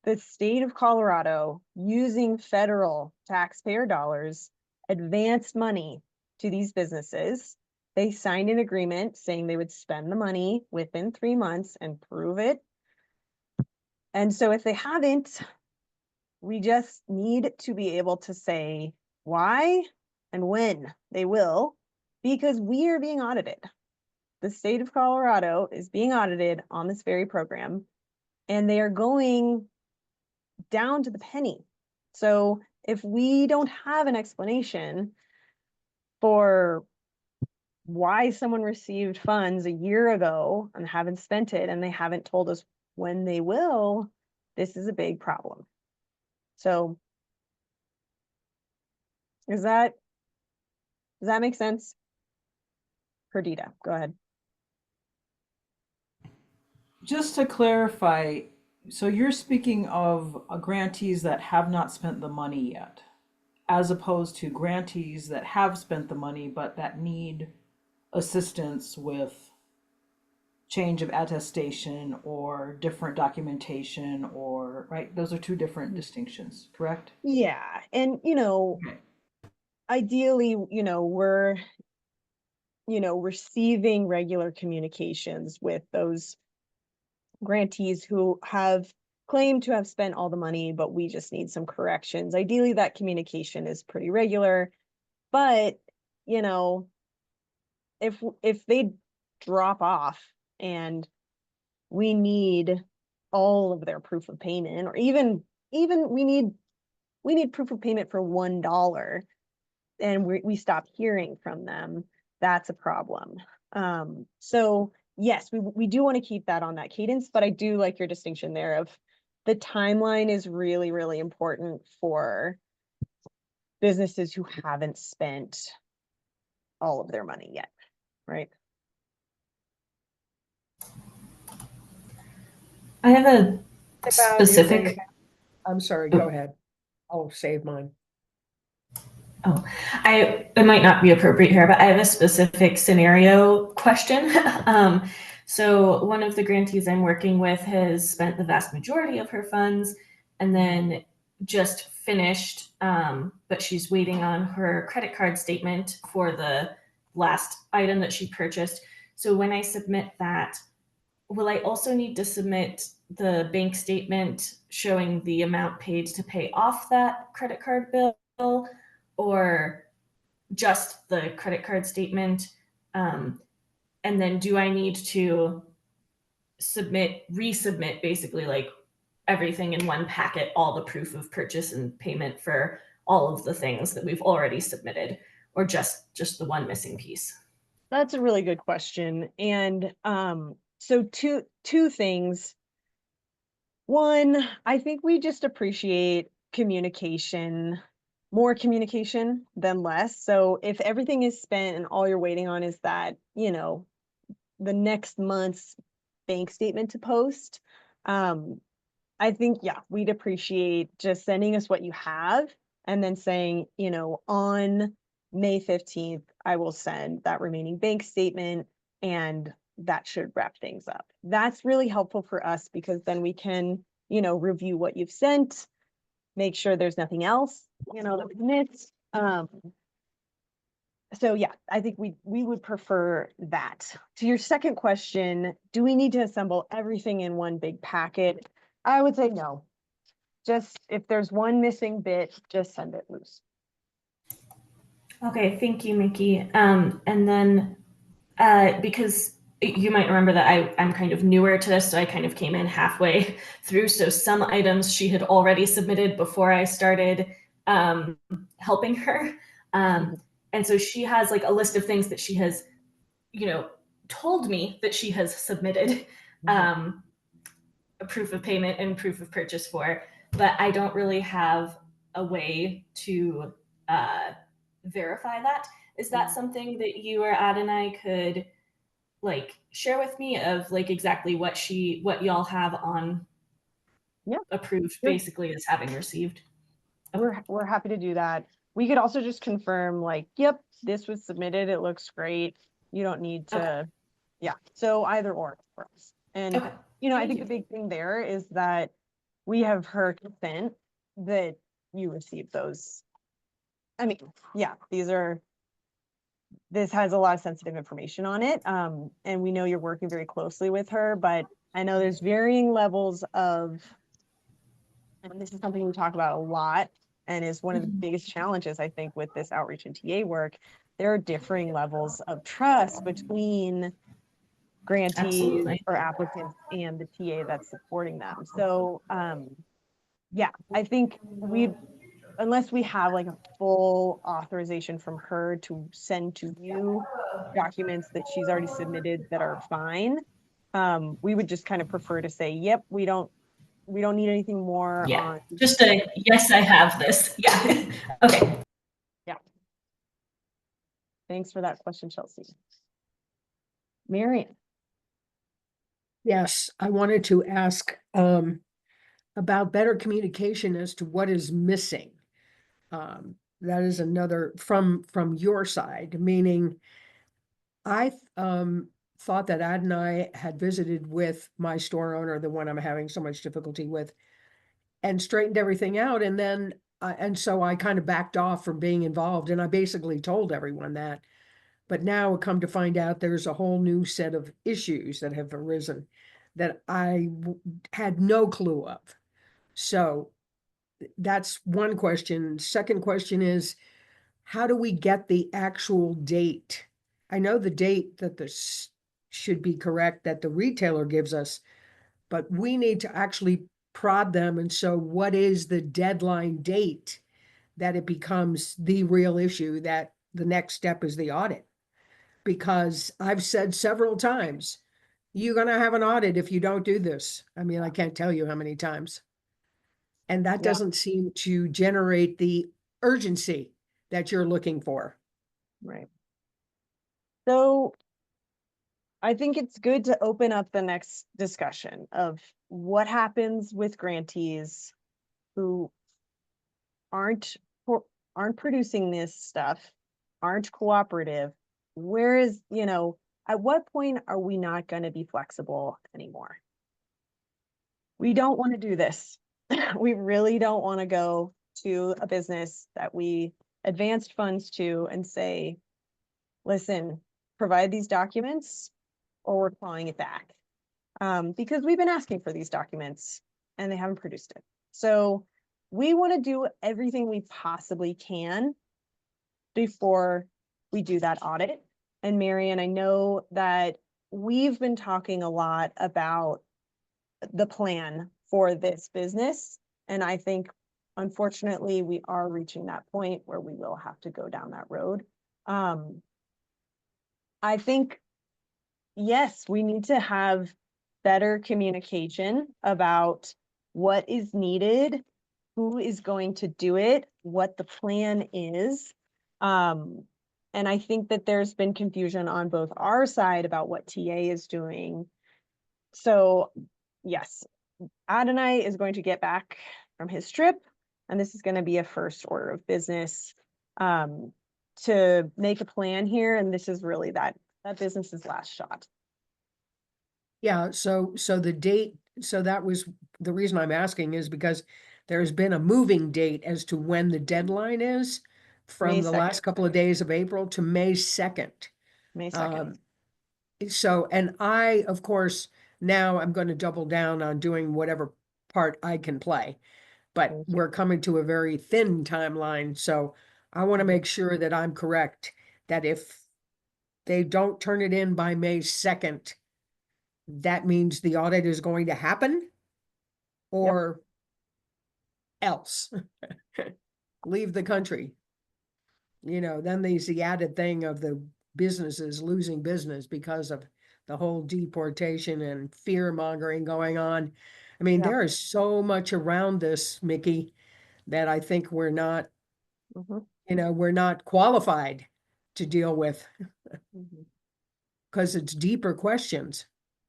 the state of Colorado using federal taxpayer dollars advanced money to these businesses. They signed an agreement saying they would spend the money within 3 months and prove it. And so if they haven't, we just need to be able to say why and when they will, because we are being audited. The state of Colorado is being audited on this very program, and they are going down to the penny. So if we don't have an explanation for why someone received funds a year ago and haven't spent it, and they haven't told us when they will, this is a big problem. So does that make sense? Perdita, go ahead. Just to clarify, so you're speaking of grantees that have not spent the money yet, as opposed to grantees that have spent the money but that need assistance with change of attestation or different documentation, or, right? Those are two different distinctions, correct? Yeah, and Okay. ideally, we're receiving regular communications with those grantees who have claimed to have spent all the money, but we just need some corrections. Ideally, that communication is pretty regular, but if they drop off and we need all of their proof of payment, or even even we need proof of payment for $1 and we stop hearing from them, that's a problem. So yes, we do want to keep that on that cadence, but I do like your distinction there of the timeline is really, really important for businesses who haven't spent all of their money yet, right? I have a About if specific. they- I'm sorry, go ahead. I'll save mine. Oh, it might not be appropriate here, but I have a specific scenario question. So one of the grantees I'm working with has spent the vast majority of her funds and then just finished, but she's waiting on her credit card statement for the last item that she purchased. So when I submit that, will I also need to submit the bank statement showing the amount paid to pay off that credit card bill? Or just the credit card statement? And then do I need to resubmit basically like everything in one packet, all the proof of purchase and payment for all of the things that we've already submitted, or just the one missing piece? That's a really good question. And so two things. One, I think we just appreciate communication, more communication than less. So if everything is spent and all you're waiting on is that, you know, the next month's bank statement to post, I think, yeah, we'd appreciate just sending us what you have and then saying, you know, on May 15th, I will send that remaining bank statement and that should wrap things up. That's really helpful for us because then we can, you know, review what you've sent, make sure there's nothing else, you know, that we missed. So yeah, I think we would prefer that. To your second question, do we need to assemble everything in one big packet? I would say no. Just if there's one missing bit, just send it loose. Okay, thank you, Mickey. And then because you might remember that I'm kind of newer to this, so I kind of came in halfway through. So some items she had already submitted before I started helping her. And so she has like a list of things that she has, you know, told me that she has submitted a proof of payment and proof of purchase for, but I don't really have a way to verify that. Is that something that you or Adonai could like share with me of like exactly what y'all have on approved basically as having received? We're happy to do that. We could also just confirm like, yep, this was submitted. It looks great. You don't need to, yeah. So either or for us. And, you know, I think the big thing there is that we have her consent that you receive those. I mean, yeah, this has a lot of sensitive information on it. And we know you're working very closely with her, but I know there's varying levels of, and this is something we talk about a lot and is one of the biggest challenges, I think, with this outreach and TA work. There are differing levels of trust between grantees or applicants and the TA that's supporting them. So yeah, I think unless we have like a full authorization from her to send to you documents that she's already submitted that are fine, we would just kind of prefer to say, yep, we don't need anything more. Yeah, just a yes, I have this. Yeah. Okay. Yeah. Thanks for that question, Chelsea. Marian. Yes, I wanted to ask about better communication as to what is missing. That is another from your side, meaning I thought that Adonai had visited with my store owner, the one I'm having so much difficulty with, and straightened everything out. And then, and so I kind of backed off from being involved, and I basically told everyone that. But now come to find out there's a whole new set of issues that have arisen that I had no clue of. So that's one question. Second question is, how do we get the actual date? I know the date that this should be correct that the retailer gives us, but we need to actually prod them. And so what is the deadline date that it becomes the real issue, that the next step is the audit? Because I've said several times, you're going to have an audit if you don't do this. I mean, I can't tell you how many times. And that Yeah. doesn't seem to generate the urgency that you're looking for. Right. So I think it's good to open up the next discussion of what happens with grantees who aren't producing this stuff, aren't cooperative. Where is, at what point are we not going to be flexible anymore? We don't want to do this. We really don't want to go to a business that we advanced funds to and say, listen, provide these documents or we're clawing it back. Because we've been asking for these documents and they haven't produced it. So we want to do everything we possibly can before we do that audit. And Marian, I know that we've been talking a lot about the plan for this business. And I think, unfortunately, we are reaching that point where we will have to go down that road. I think, yes, we need to have better communication about what is needed, who is going to do it, what the plan is. And I think that there's been confusion on both our side about what TA is doing. So yes, Adonai is going to get back from his trip, and this is going to be a first order of business to make a plan here. And this is really that business's last shot. Yeah, so the date, so that was the reason I'm asking, is because there's been a moving date as to when the deadline is from May the last 2nd. couple of days of April to May 2nd. May 2nd. So, and I, of course, now I'm going to double down on doing whatever part I can play, but Thank you. we're coming to a very thin timeline. So I want to make sure that I'm correct, that if they don't turn it in by May 2nd, that means the audit is going to happen, or else leave the country. Then there's the added thing of the businesses losing business because of the whole deportation and fear mongering going on. I mean, Yeah. there is so much around this, Mickey, that I think we're not, we're not qualified to deal with, because it's deeper questions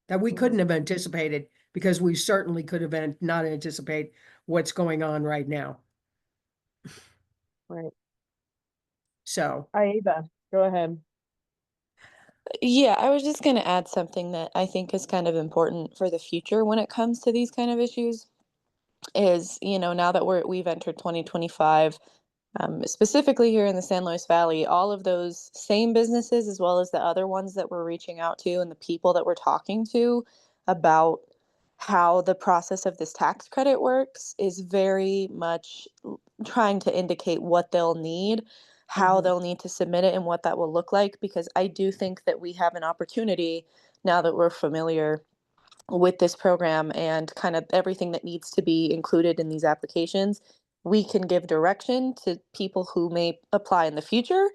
that we couldn't have anticipated, because we certainly could have not anticipate what's going on right now. Right. So, Aida, go ahead. Yeah, I was just going to add something that I think is kind of important for the future when it comes to these kind of issues is, now that we've entered 2025, specifically here in the San Luis Valley, all of those same businesses, as well as the other ones that we're reaching out to and the people that we're talking to about how the process of this tax credit works, is very much trying to indicate what they'll need, how they'll need to submit it, and what that will look like. Because I do think that we have an opportunity, now that we're familiar with this program and kind of everything that needs to be included in these applications, we can give direction to people who may apply in the future.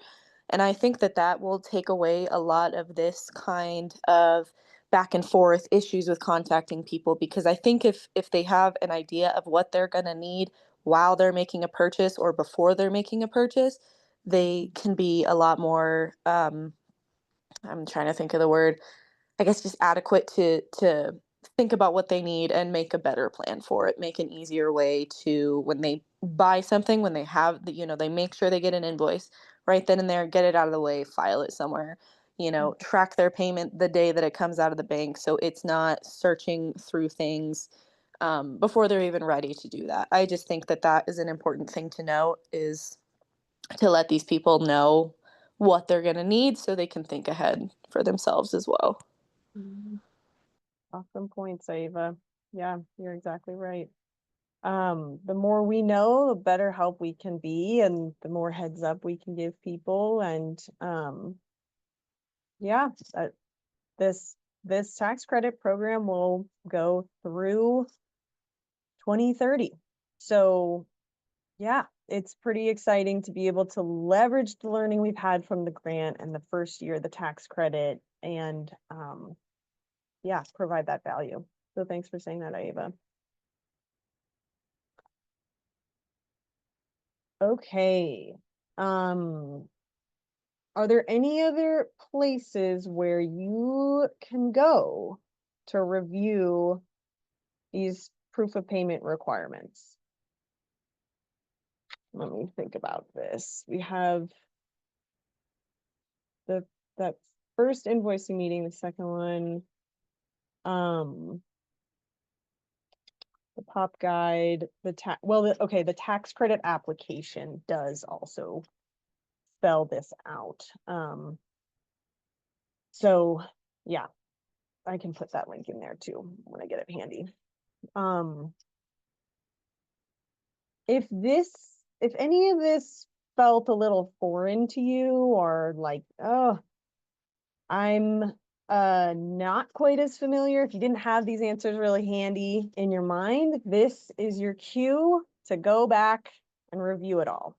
And I think that that will take away a lot of this kind of back and forth issues with contacting people, because I think if they have an idea of what they're going to need while they're making a purchase or before they're making a purchase, they can be a lot more I'm trying to think of the word, I guess, just adequate to think about what they need and make a better plan for it, make an easier way to, when they buy something, when they have they make sure they get an invoice right then and there, get it out of the way, file it somewhere, track their payment the day that it comes out of the bank, so it's not searching through things before they're even ready to do that. I just think that that is an important thing to note, is to let these people know what they're going to need so they can think ahead for themselves as well. Awesome points, Ava. Yeah, you're exactly right. The more we know, the better help we can be, and the more heads up we can give people. And yeah, this tax credit program will go through 2030. So yeah, it's pretty exciting to be able to leverage the learning we've had from the grant and the first year, the tax credit, and yeah, provide that value. So thanks for saying that, Aeva. Okay. Are there any other places where you can go to review these proof of payment requirements? Let me think about this. We have that first invoicing meeting, the second one, the pop guide, the tax credit application does also spell this out. So yeah, I can put that link in there too when I get it handy. If any of this felt a little foreign to you, or like, oh, I'm not quite as familiar, if you didn't have these answers really handy in your mind, this is your cue to go back and review it all.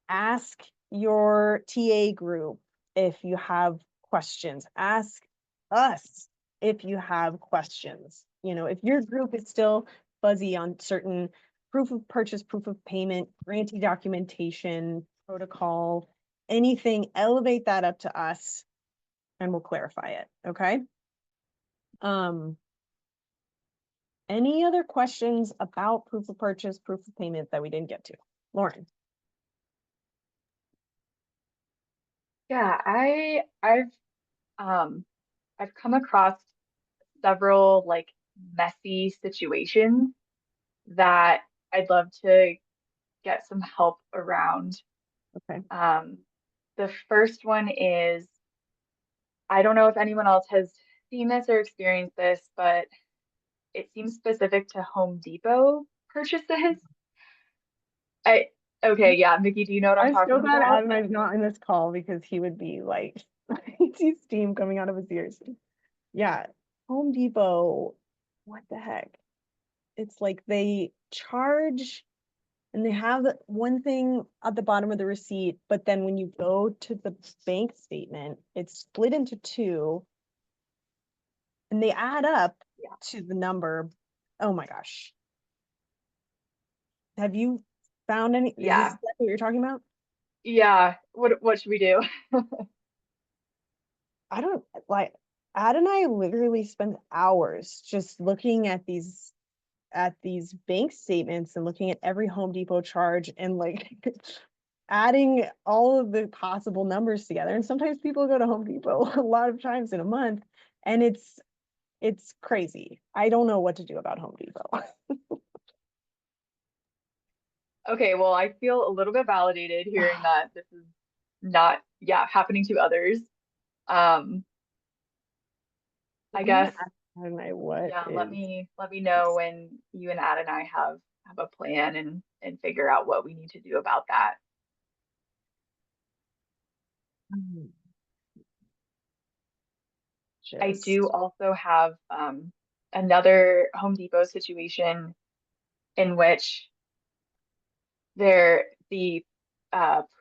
Ask your TA group if you have questions. Ask us if you have questions. You know, if your group is still fuzzy on certain proof of purchase, proof of payment, grantee documentation, protocol, anything, elevate that up to us and we'll clarify it, okay? Any other questions about proof of purchase, proof of payment that we didn't get to? Lauren? Yeah, I've come across several like messy situations that I'd love to get some help around. Okay. The first one is, I don't know if anyone else has seen this or experienced this, but it seems specific to Home Depot purchases. Okay, yeah, Mickey, do you know what I'm I'm talking so glad about? Adonai's not in this call because he would be like, I see steam coming out of his ears. Yeah, Home Depot, what the heck? It's like they charge and they have one thing at the bottom of the receipt, but then when you go to the bank statement, it's split into two and they add up to the number. Oh my gosh. Have you found any? Is this Yeah. exactly what you're talking about? Yeah, what should we do? I don't like Adonai literally spends hours just looking at these bank statements and looking at every Home Depot charge and like adding all of the possible numbers together. And sometimes people go to Home Depot a lot of times in a month and it's crazy. I don't know what to do about Home Depot. Okay, well, I feel a little bit validated hearing that this is not, happening to others. I guess, Adonai, what let me know when you and Adonai have a plan and figure out what we need to do about that. I do also have another Home Depot situation in which the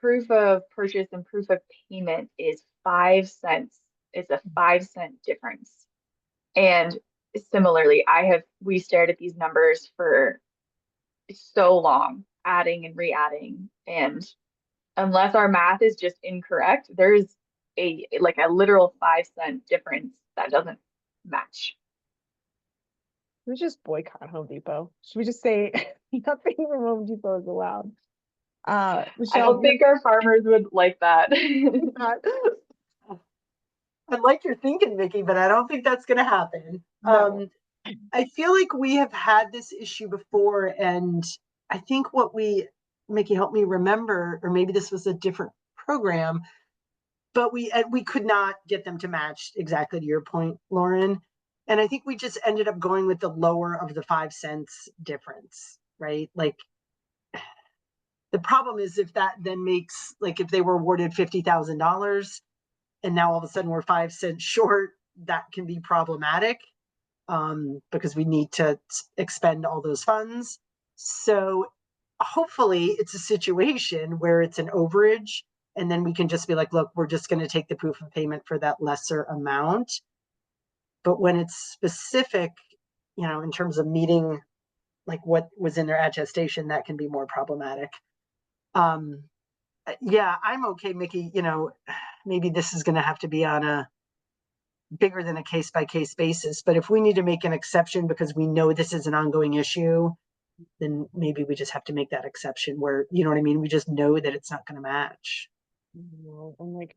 proof of purchase and proof of payment is 5 cents. It's a 5-cent difference. And similarly, we stared at these numbers for so long, adding and re-adding. And unless our math is just incorrect, there's a literal 5-cent difference that doesn't match. Should we just boycott Home Depot? Should we just say nothing from Home Depot is allowed? Michelle, I don't think our farmers would like that. I like your thinking, Mickey, but I don't think that's going to happen. No. I feel like we have had this issue before, and I think Mickey, help me remember, or maybe this was a different program, but we could not get them to match, exactly to your point, Lauren. And I think we just ended up going with the lower of the 5 cents difference, right? Like, the problem is if that then makes, like, if they were awarded $50,000 and now all of a sudden we're 5 cents short, that can be problematic. because we need to expend all those funds. So hopefully it's a situation where it's an overage and then we can just be like, look, we're just going to take the proof of payment for that lesser amount. But when it's specific, in terms of meeting like what was in their attestation, that can be more problematic. Yeah, I'm okay, Mickey. Maybe this is going to have to be on a bigger than a case by case basis. But if we need to make an exception because we know this is an ongoing issue, then maybe we just have to make that exception where, you know what I mean? We just know that it's not going to match. I'm like,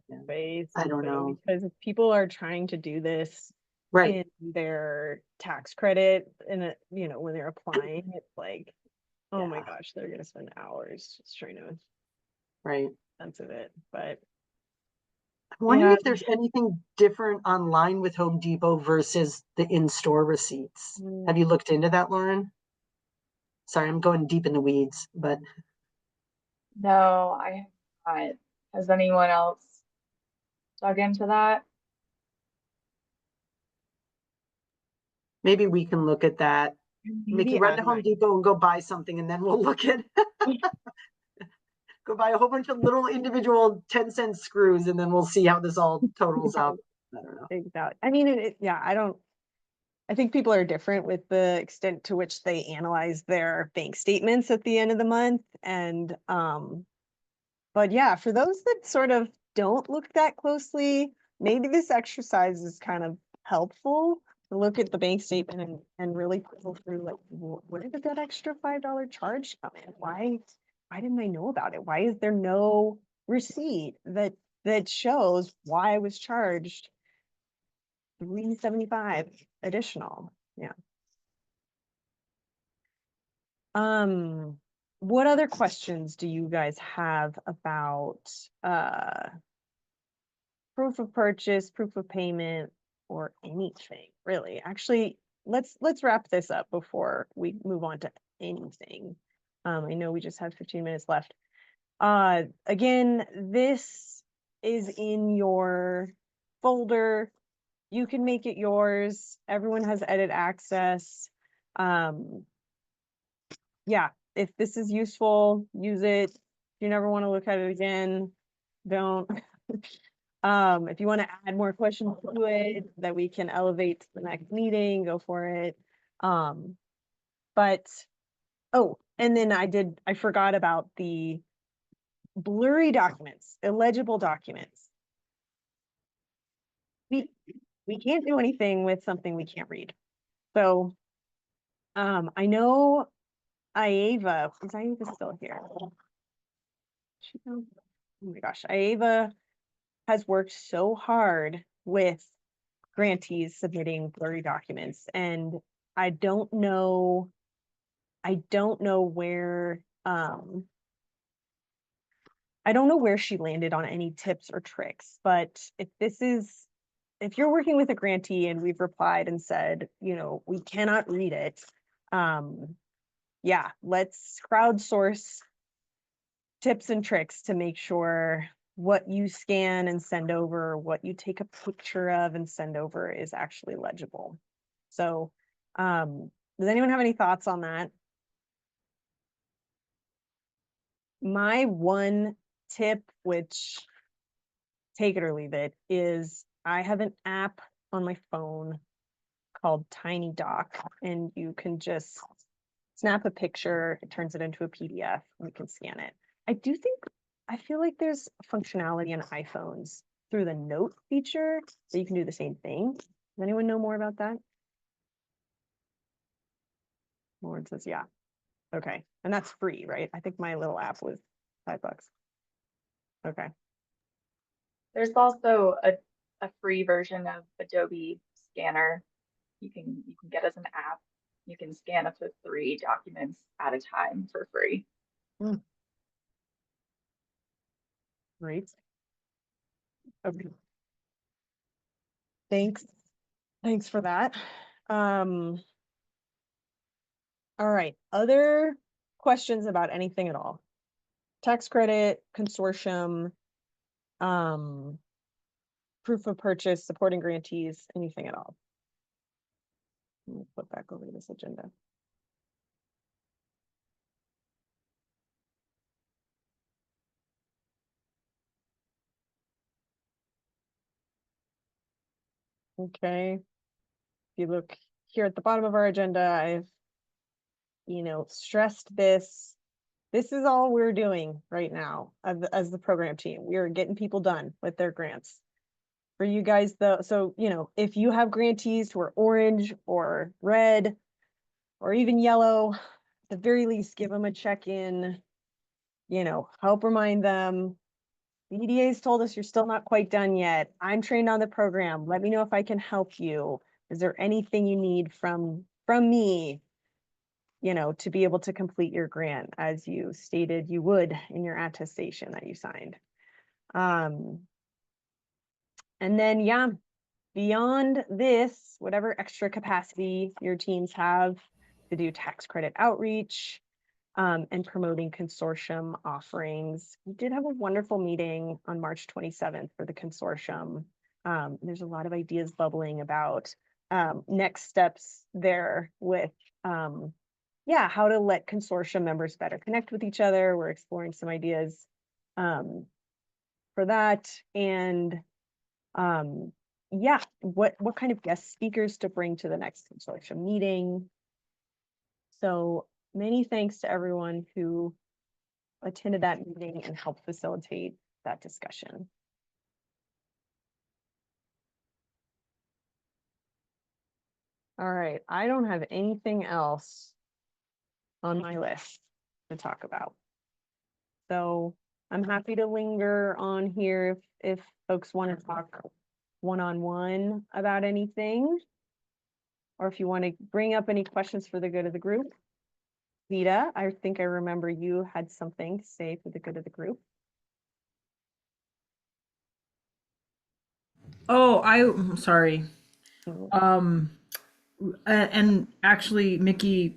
I don't know. because if people are trying to do this Right. in their tax credit and when they're applying, it's like, oh my Yeah. gosh, they're gonna spend hours just trying to Right. sense of it. But I'm wondering yeah, if there's anything different online with Home Depot versus the in-store receipts. Have you looked into that, Lauren? Sorry, I'm going deep in the weeds, but No, I have not. Has anyone else dug into that? maybe we can look at that. Mickey, maybe run to add Home mine. Depot and go buy something and then we'll look at go buy a whole bunch of little individual 10-cent screws and then we'll see how this all totals out. I don't know. Exactly. I mean, I think people are different with the extent to which they analyze their bank statements at the end of the month. And but yeah, for those that sort of don't look that closely, maybe this exercise is kind of helpful to look at the bank statement and really puzzle through like, where did that extra $5 charge come in? Why didn't I know about it? Why is there no receipt that shows why I was charged $375 additional? Yeah. What other questions do you guys have about proof of purchase, proof of payment, or anything really? Actually, let's wrap this up before we move on to anything. I know we just have 15 minutes left. Again, this is in your folder. You can make it yours. Everyone has edit access. Yeah, if this is useful, use it. If you never want to look at it again, don't. If you want to add more questions to it that we can elevate to the next meeting, go for it. But oh, and then I forgot about the blurry documents, illegible documents. We can't do anything with something we can't read. So I know Ieva, is Ieva still here? Oh my gosh, Ieva has worked so hard with grantees submitting blurry documents, and I don't know where I don't know where she landed on any tips or tricks, but if you're working with a grantee and we've replied and said, we cannot read it, yeah, let's crowdsource tips and tricks to make sure what you scan and send over, what you take a picture of and send over is actually legible. So, does anyone have any thoughts on that? My one tip, which take it or leave it, is I have an app on my phone called TinyDoc, and you can just snap a picture, it turns it into a PDF, and you can scan it. I feel like there's functionality in iPhones through the note feature, so you can do the same thing. Does anyone know more about that? Lauren says, yeah. Okay, and that's free, right? I think my little app was $5. Okay. There's also a free version of Adobe Scanner you can get as an app. You can scan up to 3 documents at a time for free. Great. Okay. Thanks for that. All right, other questions about anything at all? Tax credit, consortium, proof of purchase, supporting grantees, anything at all? Let me flip back over to this agenda. Okay. If you look here at the bottom of our agenda, I've, stressed this. This is all we're doing right now as the program team. We are getting people done with their grants. For you guys though, so, if you have grantees who are orange or red or even yellow, at the very least, give them a check-in, help remind them. The EDA's told us you're still not quite done yet. I'm trained on the program. Let me know if I can help you. Is there anything you need from me, to be able to complete your grant as you stated you would in your attestation that you signed? And then, yeah, beyond this, whatever extra capacity your teams have to do tax credit outreach, and promoting consortium offerings. We did have a wonderful meeting on March 27th for the consortium. There's a lot of ideas bubbling about next steps there with, how to let consortium members better connect with each other. We're exploring some ideas for that. And what kind of guest speakers to bring to the next consortium meeting. So many thanks to everyone who attended that meeting and helped facilitate that discussion. All right, I don't have anything else on my list to talk about. So I'm happy to linger on here if folks want to talk one-on-one about anything, or if you want to bring up any questions for the good of the group. Vita, I think I remember you had something to say for the good of the group. Oh, I'm sorry. Mhm. And actually, Mickey,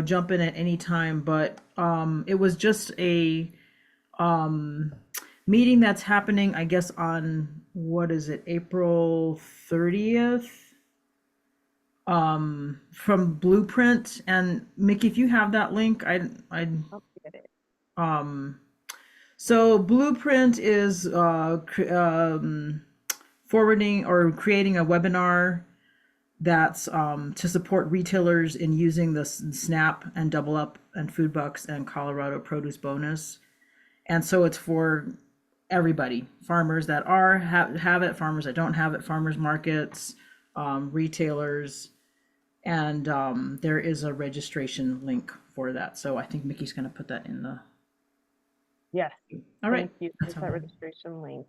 jump in at any time, but it was just a meeting that's happening, I guess, on what is it, April 30th? From Blueprint. And Mickey, if you have that link, I'll get it. So Blueprint is forwarding or creating a webinar that's to support retailers in using the SNAP and Double Up and Food Bucks and Colorado Produce Bonus. And so it's for everybody, farmers that have it, farmers that don't have it, farmers markets, retailers, and there is a registration link for that. So I think Mickey's going to put that in the. Yes. All right. Thank you. There's that registration link.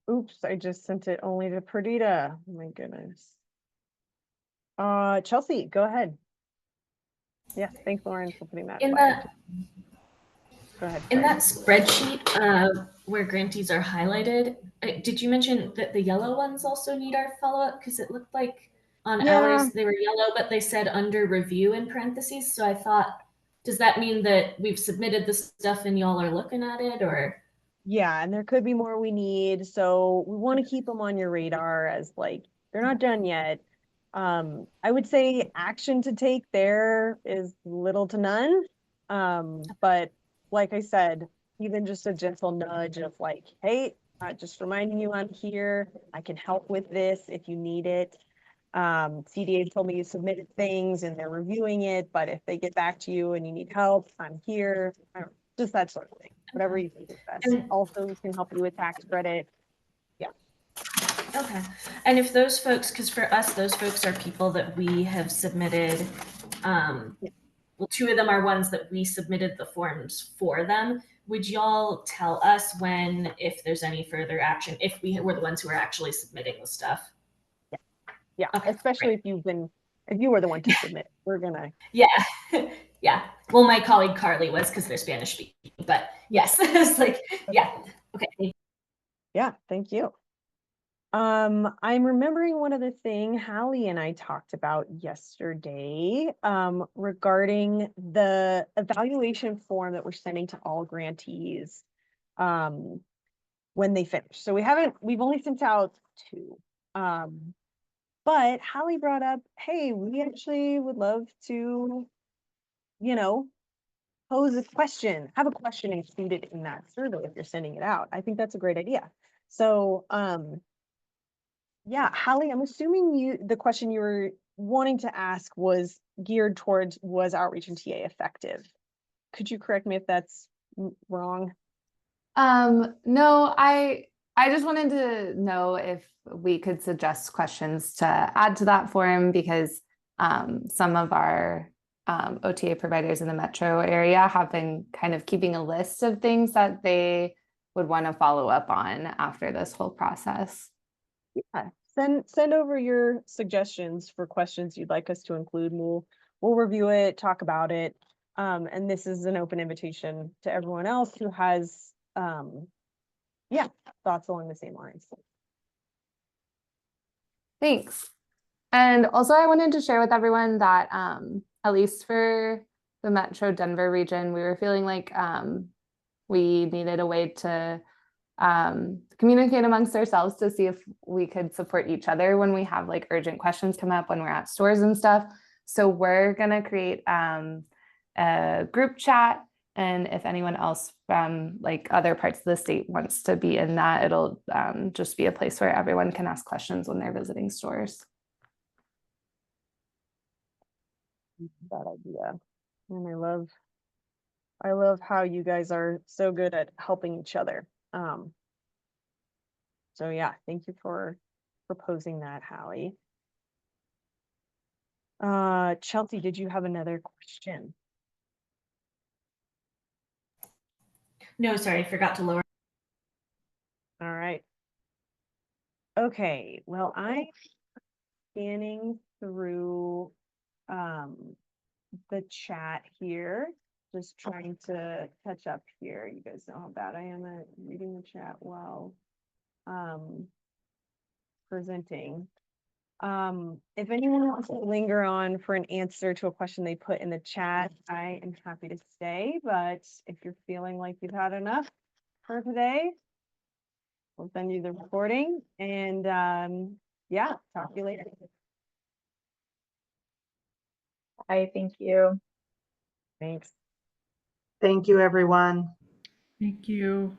Oops, I just sent it only to Perdita. Oh my goodness. Chelsea, go ahead. Yeah, thanks, Lauren, for putting that. In flyer. that Go ahead. in sorry. that spreadsheet where grantees are highlighted, did you mention that the yellow ones also need our follow-up? Because it looked like on Yeah. ours they were yellow, but they said under review in parentheses. So I thought, does that mean that we've submitted the stuff and y'all are looking at it, or? Yeah, and there could be more we need. So we want to keep them on your radar as like, they're not done yet. I would say action to take there is little to none. But like I said, even just a gentle nudge of like, hey, just reminding you I'm here. I can help with this if you need it. CDA told me you submitted things and they're reviewing it, but if they get back to you and you need help, I'm here. Just that sort of thing, whatever you think is best. And- Also, we can help you with tax credit. Okay. And if those folks, because for us, those folks are people that we have submitted, well, two of them are ones that we submitted the forms for them. Would y'all tell us when, if there's any further action, if we were the ones who are actually submitting the stuff? Yeah, Okay, especially if you were the one to submit, we're gonna. Yeah. Yeah. Well, my colleague Carly was, because they're Spanish speaking, but yes, it's like, yeah. Okay. Yeah, thank you. I'm remembering one other thing Hallie and I talked about yesterday, regarding the evaluation form that we're sending to all grantees, when they finish. So we've only sent out 2. But Hallie brought up, hey, we actually would love to, you know, pose a question, have a question included in that survey if you're sending it out. I think that's a great idea. So, yeah, Hallie, I'm assuming the question you were wanting to ask was geared towards, was outreach and TA effective? Could you correct me if that's wrong? No, I just wanted to know if we could suggest questions to add to that form, because some of our OTA providers in the metro area have been kind of keeping a list of things that they would want to follow up on after this whole process. Yeah, send over your suggestions for questions you'd like us to include. We'll review it, talk about it. And this is an open invitation to everyone else who has yeah, thoughts along the same lines. Thanks. And also I wanted to share with everyone that at least for the Metro Denver region, we were feeling like we needed a way to communicate amongst ourselves to see if we could support each other when we have like urgent questions come up when we're at stores and stuff. So we're gonna create a group chat, and if anyone else from like other parts of the state wants to be in that, it'll just be a place where everyone can ask questions when they're visiting stores. That idea. And I love how you guys are so good at helping each other. So yeah, thank you for proposing that, Hallie. Chelsea, did you have another question? No, sorry, I forgot to lower. All right. Okay, well, I'm scanning through the chat here, just trying to catch up here. You guys know how bad I am at reading the chat while presenting. If anyone wants to linger on for an answer to a question they put in the chat, I am happy to stay, but if you're feeling like you've had enough for today, we'll send you the recording, and yeah, talk to you later. Bye, thank you. Thanks. Thank you, everyone. Thank you.